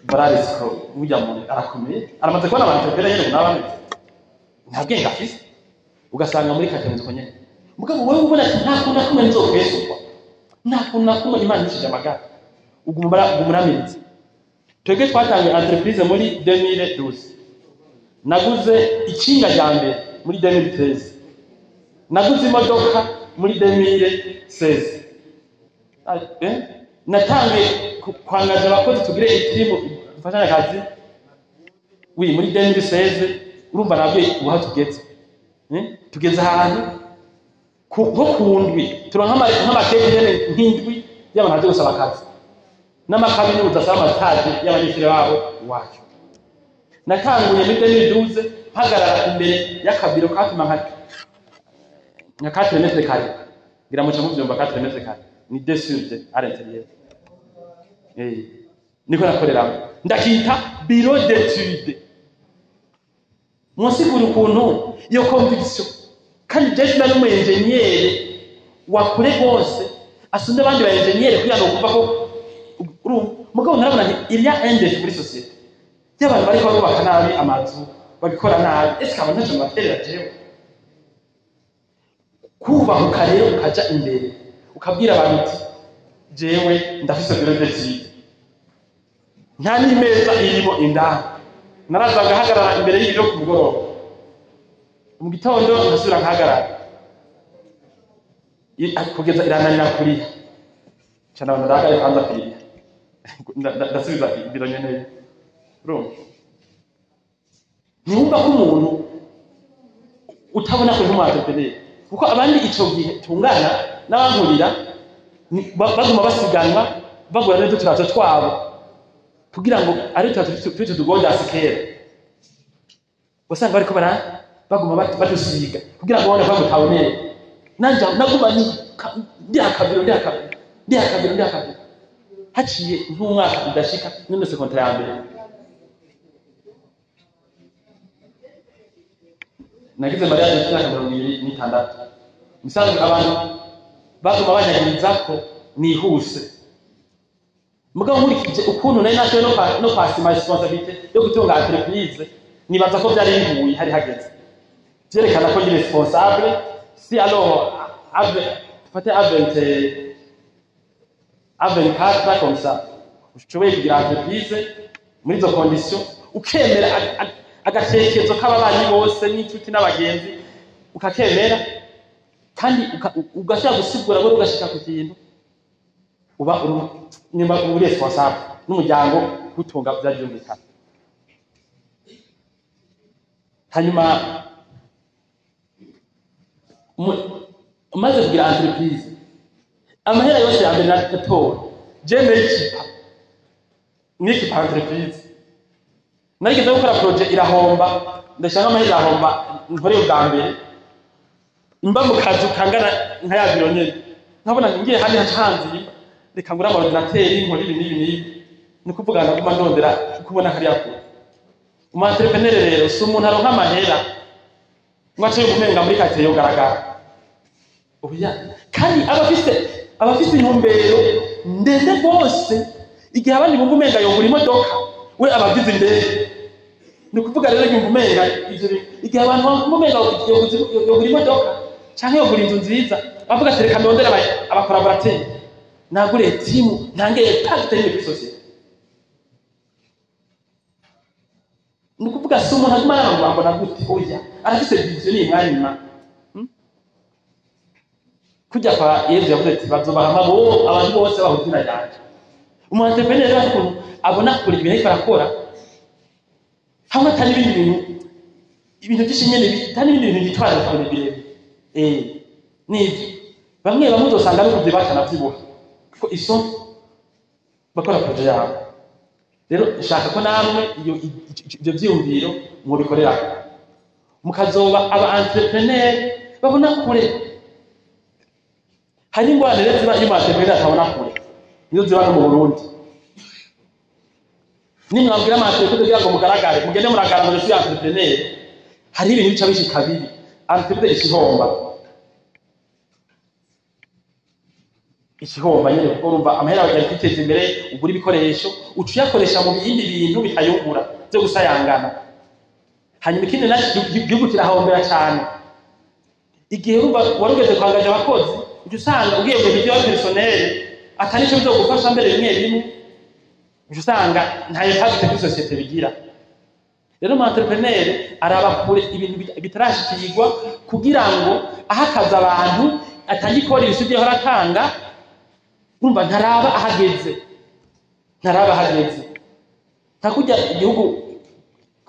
bararisco burya mu arakomeye aramaze kubona abantu bera yene n'abandi ntabwenge afise ugasanga muri katemwe twonyene mugabo wewe ubona ati nta kuntu kumwe nzokwesukwa nta kuntu kumwe Imana ishije amagara ugumuramiritse twebwe twatangiye entreprise muri 2012 naguze ikinga rya mbere muri 2013 naguze imodoka muri 2016 natangiye kwangaza abakozi tugire itimu dufashanya akazi muri 2016 urumva nabyo uha tugeze tugeze ahantu nko kundwi turonka nk'amakeke nyene nk'indwi y'abantu baje gusaba akazi n'amakaminuza asaba amataje y'abanyeshuri babo iwacu. Natanguye muri 2012 mpagarara imbere y'akabiro katuma nka 4 metre kare ngira muca muvyumva 4 metre kare ni desurde à l'intérieur niko nakoreramo ndakita bureau d'étude musigura ukuntu iyo conviction kandi jeje nari umu engineer wakure gose asunde abandi ba engineer kugira ngo kuva ko mugabo narabona il y a un défi muri société y'abantu bari ko bubaka nabi amazu babikora nabi ese kaba ntacyo baterera jewe kubahuka rero ukaja imbere ukabwira abantu uti jewe ndafise bureau d'étude nta n'imeza irimo indani naraza ngahagarara imbere y'ibiro ku mugoroba mu gitondo ndasubira nkahagarara kugeza irananira kuriya cyane abantu ndagaye kwanza kuriya ndasubiza ibiro nyene urumva niwumva ko umuntu utabona ko nk'umuentrepreneur kuko abandi ico gihe tungana n'abankurira baguma basiganwa bagura n'utu turato twabo kugira ngo ari tutu tugonda asikera wasanga bariko baguma batusiga kugira ngo bone ko mutaboneye nanje naguma ndi akabiro haciye nk'umwaka udashika none secondaire ya mbere nagize mariage y'imyaka 26 misanzwe abantu baguma banyagiriza ko nihuse mugabo nkurikije ukuntu nari nashoye no pasima responsabilité yo gutunga entreprise nibaza ko byari bihuye hari hageze byerekana ko ndi responsable si alors fate avec 4 comme ça ushoboye kugira entreprise muri zo conditions ukemera agatekerezo k'ababanyi bose n'inshuti n'abagenzi ukakemera kandi ugashaka gusigura ngo ugashika ku kintu uba nimba uri responsable n'umuryango gutunga byabyumvikana. Hanyuma umaze kugira entreprise amahera yose ya mbere natora jemekipa niki entreprise narigeze gukora project irahomba ndashaka amahera irahomba nkore ubwa mbere imba mu kazu kangana nka ya biro nyene nkabona ngiye handi hacanze reka ngura ordinateur nkora ibi n'ibi ni kuvuga ngo ndondera kubona kari yakuru umuentrepreneur rero si umuntu aronka amahera ngwace yugumenga muri kate yo garagara oya kandi abafise intumbero ndende bose igihe abandi bumva umenga yo buri modoka we abagize imbere ni kuvuga rero yumva umenga igihe abantu bumva umenga yo buri modoka canke yo buri inzu nziza bavuga ati reka ndondera abakoraborateri nagure timu ntangeye partner muri societe ni kuvuga si umuntu aguma n'abantu bambona gute oya arafise vision y'imwanyuma kujya kwa Yesu yavuze ati bazobaha abantu bose bahuzina yanje umuentrepreneur rero ko abona kuri ibintu barakora hamwe atari ibintu by'ishinyene bitari ibintu bitwara kwa bibire ni bamwe uzosanga ari kuzi batanavyibuha kuko iso bakora project yabo rero nshaka ko namwe ibyo byiyumviro mubikorera mukazoba aba entrepreneur babona kure hari ingwane rero ziba iyo entrepreneur atabona kure nizo ziba no mu Burundi nimwabwira amategeko kugira ngo mugaragare mugende muragara mu cyo entrepreneur hari ibintu bica bishika bibi entrepreneur ikihomba nyene kuko urumva amahera yawe kwiteza imbere ugura ibikoresho ucuyakoresha mu bindi bintu bitayungura byo gusayangana hanyuma ikindi naco igihugu kirahombera cyane igihe urumva warugeze kwangaje abakozi usanga ugiye mu video personnel atari cyo byo gufasha mbere bimwe usanga nta impact kuri societe bigira rero mu entrepreneur araba kure ibintu bitarashikirwa kugira ngo ahakaza abantu atangikora ibisubiye horatanga urumva ntaraba ahageze ntakujya igihugu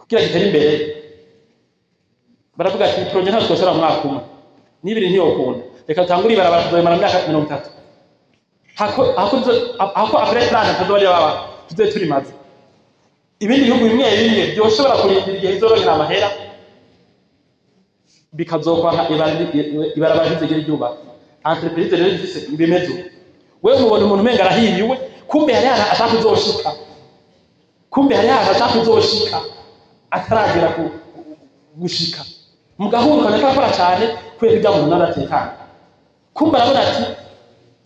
kugira gitere imbere baravuga ati projet nta twosora mu mwaka umwe n'ibiri ntiyokunda reka tanguri barabara kuzomara imyaka 30 hako après 30 tuzobari baba tuze turi maze ibindi bihugu bimwe byoshobora kurindira igihe izorongera amahera bikazokwa ibarabara zigera ibyuba entreprise rero zifise ibimezo wewe mubona umuntu umenga arahiriwe kumbe hari ashaka kuzoshika ataragera gushika mugahuruka nakakora cyane kwera ibya muntu naratekana kumbe arabona ati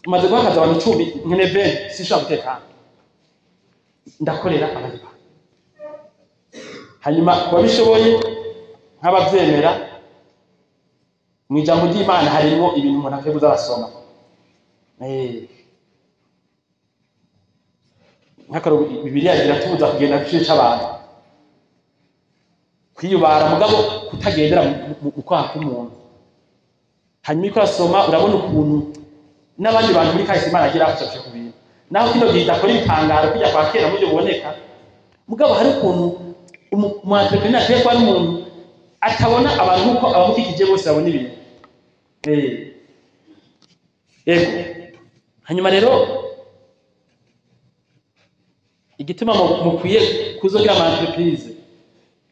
maze guhakaza abantu 10 nkene 20 sishaka gutekana ndakorera abandi hanyuma kubabishoboye nk'abavyemera mu ijambo ry'Imana harimo ibintu umuntu akwiye kuzarasoma nk'akaro Bibiliya iratubuza kugenda gucisha abantu kwiyubara mugabo kutagendera mu kwaha k'umuntu hanyuma iko asoma urabona ukuntu n'abandi bantu muri kahise Imana agira afasha ku bintu naho kino gihe akora intangaro kujya kwa kera mu byo buboneka mugabo hari ukuntu umuantrepreneur ateye kwa n'umuntu atabona abantu uko abamukikije bose babona ibintu hanyuma rero igituma mukwiye kuzogira ama entreprise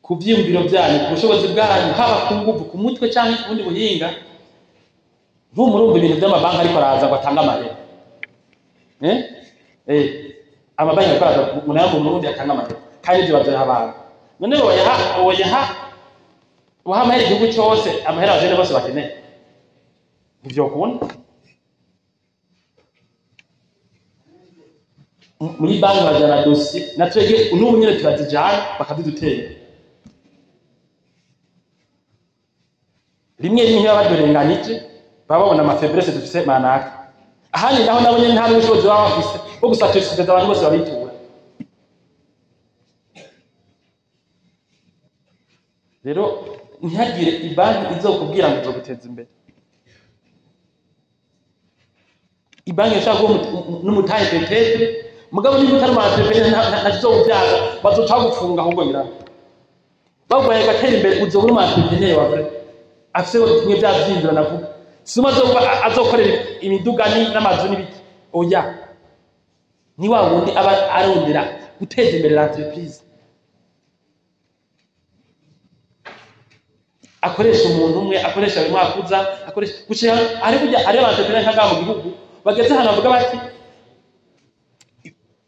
ku vyiyumviro byanyu ku bushobozi bwanyu haba ku nguvu ku mutwe cyangwa kubundi buhinga murumva ibintu by'amabanki ariko araza ngo atanga amahera amabanki ariko araza umuntu mu Burundi atanga amahera kandi ibyo bazoyaha abantu none oyaha amahera igihugu cyose amahera abajene bose bakeneye ivyo kubona muri banki bajana dossier natwege n'ubu nyine turazijana bakadudutera rimwe badurenganije babona amafaiblesse dufise manaka ahandi naho nabonye nta n'ubushobozi baba bafise bwo gusatisfaiza abantu bose babitura rero ntihagire ibanki izokubwira ngo izoguteza imbere ibanki ishaka n'umutahe peut-être mugabo niba utari entrepreneur ntazobyaga bazoca gufunga ahubwo biraba bagwaye gatera imbere uzobura mu entrepreneur wawe afise kimwe byavyindura navuga sima azokorera imiduga n'amazu n'ibiki oya ni wa wundi aba arondera guteza imbere l'entreprise akoresha umuntu umwe akoresha bimwakuza akoresha gushira ari kujya ari abantrepreneur nkaga mu gihugu bageze hano bavuga bati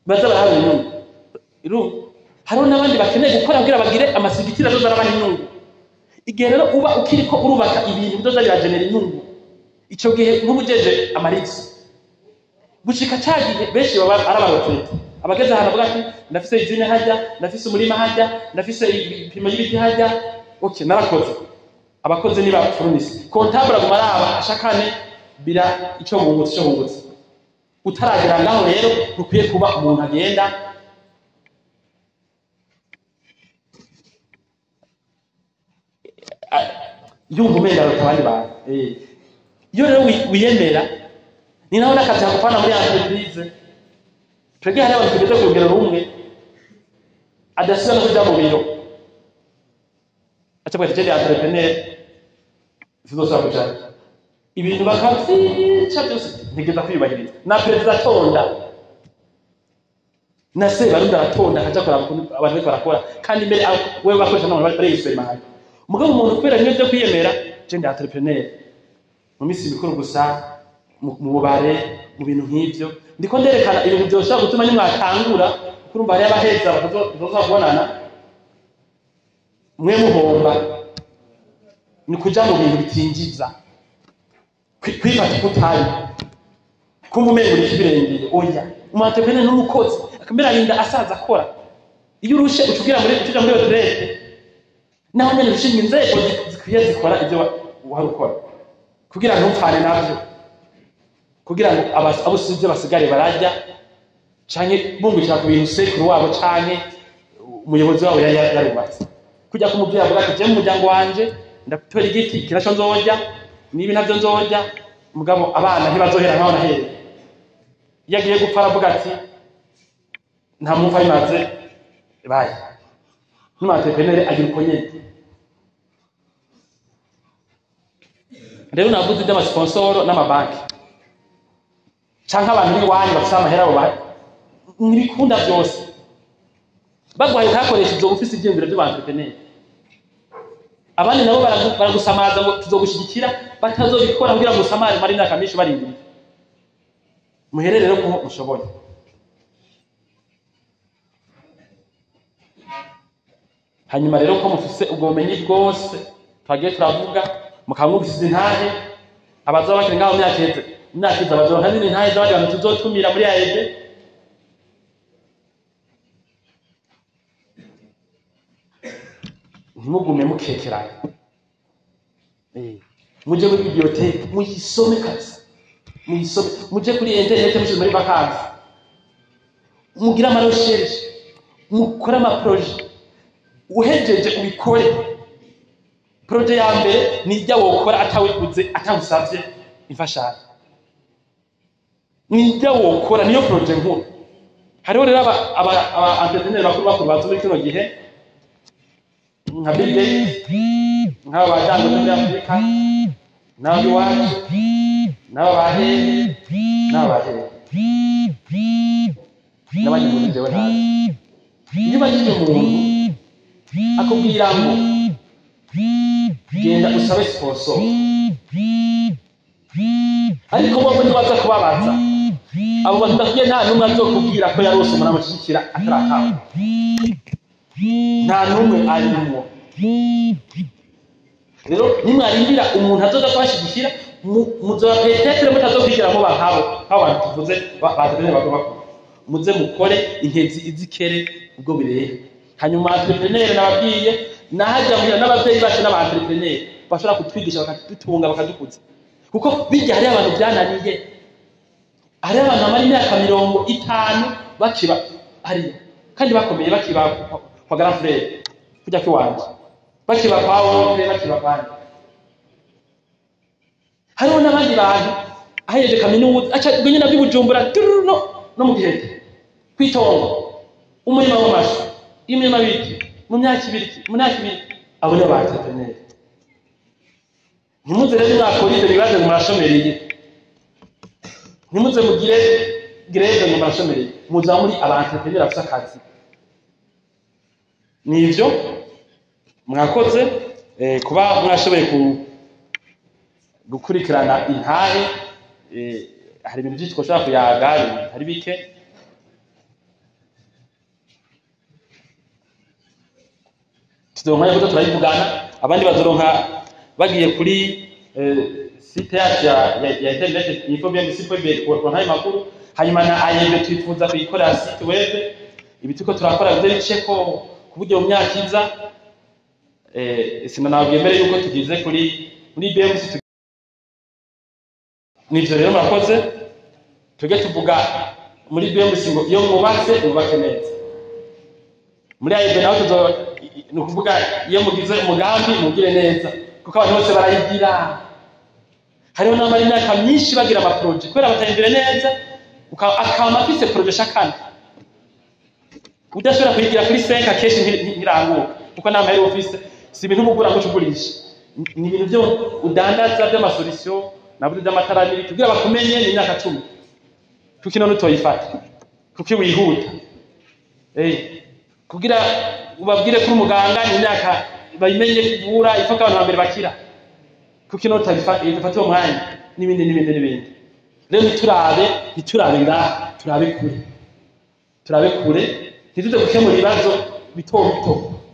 baza barahawe inyungu hariho n'abandi bakeneye gukora kugira bagire amasigitira zo zarabaha inyungu igihe rero uba ukiriko urubaka ibintu bidoza biragenera inyungu ico gihe nk'umujeje amarisi gushika cyagihe benshi baba arabarotete abageze hano bavuga ati ndafise izine hajya ndafise umurima hajya ndafise ibipimo y'ibiti hajya okay narakoze abakoze niba furunisi comptable gumaraba ashakane bira ico bungutse utaragera ngaho rero ukwiye kuba umuntu agenda yumva umenya abandi bantu iyo rero wiyemera ni naho nakazi hakufana muri entreprise twege hari abantu tugeze ku rugero rumwe adasiba no kujya mu biro acabwa ati je entrepreneur sizosaba kujana ibintu bakavyica byose ntigeza kwibahiriza na perezida atonda na se barundi aratonda akaja kora abantu bariko barakora kandi imbere wewe bakoresha n'abantu bari experiment mugabo umuntu kubera niyo byo kwiyemera je ndi entrepreneur mu misi mikuru gusa mu bubare mu bintu nk'ivyo ndiko nderekana ibintu byose gutuma ni mwatangura kurumva ari abaheza bazobonana mwe muhomba ni kuja mu bintu bitinjiza kwifata kutari kumumengura ikibirengeye oya umuantrepreneur n'umukozi akamera yinda asaza akora iyo urushe ucugira muri ucuja muri retraite naho nyene rushinga inzego zikwiye zikora ibyo wari ukora kugira ngo mpfane navyo kugira ngo abusije basigare barajya canke bungukira ku bintu sekuru wabo canke umuyobozi wabo yarubatse kujya kumubwira avuga ati je mu muryango wanje ndatora igiti kirasho nzojya nibi navyo nzojya mugabo abana ntibazohera nkaho nahere yagiye gupfa aravuga ati nta mumva imaze baye n'umuentrepreneur agira uko nyene. Rero navuze iby'amasponsoro n'amabanki canke abantu b'iwanyu bafise amahera abo ntibikunda byose bagwaye ukayakoresha izo ufise ivyiyumviro by'abantrepreneur. Abandi nabo baragusamaza ngo tuzogushigikira batazobikora kugira ngo usamare mari imyaka myinshi barindiriye. Muherere rero ko mushoboye. Hanyuma rero ko mufise ubwo bumenyi bwose twagiye turavuga mukamwumvise intahe abazoba bakiri ngaho myaka iza bazoronka nini intahe z'abandi bantu tuzotumira muri AEB. Ntimugume mukekeranye. Muje muri bibliothèque muyisome kabisa, muyisome, muje kuri internet mushize muri vacances, mugira ama recherche, mukora ama projet, uhejeje ubikore. Projet ya mbere ni ijya wokora atawiguze atawusavye imfashanyo, ni ijya wokora niyo projet nkuru. Hariho rero aba entrepreneur bakuru bazo muri kino gihe nka Bill Gates, nk'aba bajyango muri Afrika, n'abiwacu, n'abahehe, n'abandi muri jewe ntazi. Iyo bagije umuntu akubwira ngo genda usabe sponsor, ariko wowe ntibaza kubabaza abo bantu ndakuye nta numwe azokubwira ko yarose umuntu amushyigikira atarakawe, nta numwe arimo. Rero nimwarindira umuntu azoza kubashyigikira muzoba petetre mutazokwigira muba nk'abantu tuvuze bategereje bagomba muze mukore inkezi izikere ubwo birere. Hanyuma entrepreneur nababwiye nahajya muhira n'abavyeyi bacu n'aba-entrepreneur bashobora kutwigisha bakadutunga bakadukuza, kuko bijya hari abantu byananiye, hari abantu bamara imyaka 50 bakiba hariya kandi bakomeye, bakiba kwa grand frère kujya kiwanje, bakiba kwa wowe, bakiba kwandi. Hariho n'abandi bantu ahejeje kaminuza aca gwenye nabyo Bujumbura no mu Giheta kwitongo umurima w'amashu imirima biki mu myaka ibiri abo ni ba-entrepreneur. Ntimuze rero mwakora ibyo bibazo mu marashomereye, ntimuze mugire greve mu marashomereye, muza muri aba-entrepreneur bafite akazi. Nivyo mwakoze kuba mwashoboye gukurikirana intahe. Hari ibintu byinshi twoshobora kuyaga hari bike. Tuzonkanya kuko turayivugana, abandi bazoronka bagiye kuri site yacu ya internet info.cpb kwa ntaye makuru. Hanyuma na AEB twifuza kuyikorera site web, ibi tuko turakora byo biceko ku buryo mu myaka iza. Sinanabwiye mbere yuko tugize kuri BMC. Nivyo rero murakoze, tuge tuvuga muri BMC ngo iyo mwubake neza. Muri AEB naho nukuvuga iyo mugize umugambi mugire neza, kuko abantu bose barayigira. Hariho n'abari imyaka myinshi bagira ama project kubera batayimvire neza, akama afise project shakana udashobora kuyigira kuri 5 keshi ntiranguka, kuko namaheri office si ibintu mugura ngo cugurisha, ni ibintu byo udandaza by'amasolution nabuze by'amatara n'ibiti kugira bakumenye ni imyaka 10 kuko none utoyifata kuko wihuta kugira ubabwire kuri umuganga ni imyaka bayimenye kuvura ifaka abantu bambere bakira kuko none utabifata uwo mwanya n'ibindi. Rero ntiturabe ngaha, turabe kure ntituze gukemura ibibazo bito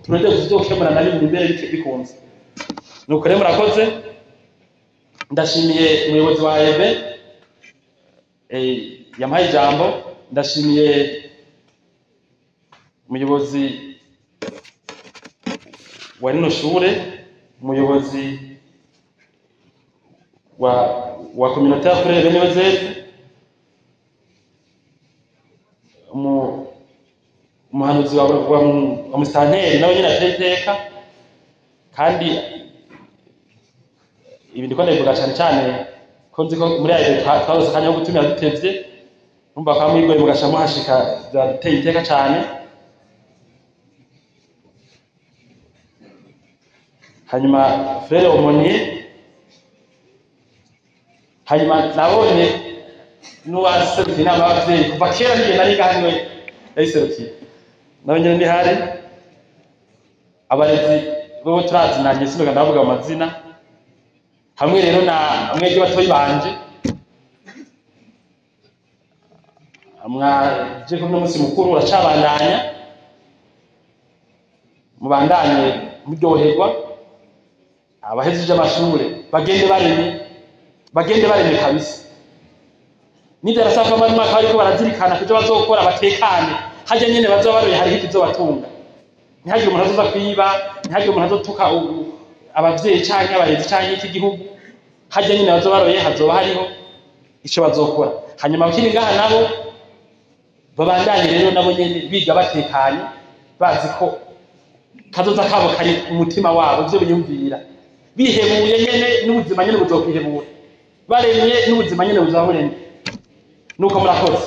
turinde kuzokemura na bimwe imbere bikunze. Nuko rero murakoze, ndashimiye umuyobozi wa AEB yampaye ijambo, ndashimiye umuyobozi wa rino shure, umuyobozi wa communauté Frère René Joseph, umuhanuzi wa musitanteri nawe nyine ateye iteka. Kandi ibi ndiko ndabivuga cyane ko nzi ko muri AEB twaronse akanya ko gutumira dutevye, numva ko amwigoye mugasha muhashika byateye iteka cyane. hanyuma frere Omonier, hanyuma nabonye n'uwaserukiye inama y'abavyeyi kuva kera n'igihe nari ngahanwe yayiserukiye nawe nyene ndi hari abarezi bo turazinanye sinoga ndavuga amazina hamwe rero na mwege batoyi banje je ko n'umunsi mukuru uracabandanya mubandanye muryoherwa abahejeje amashure bagende baremye kabisa nibyo arasaba amanywa ariko barazirikana kujo bazokora batekane hajya nyene bazobaroye hari ikizo batunga ntihagire umuntu azoza kwiba ntihagire umuntu azotuka abavyeyi canke abarezi canke iki gihugu hajya nyene bazobaroye hazoba hariho ico bazokora hanyuma bakiri ngaha nabo babandanye rero nabo nyene biga batekanye bazi ko kazoza kabo kari umutima wabo ivyo biyumvira bihebuye nyene n'ubuzima nyene buzokwihebura baremye n'ubuzima nyene buzaburemye nuko murakoze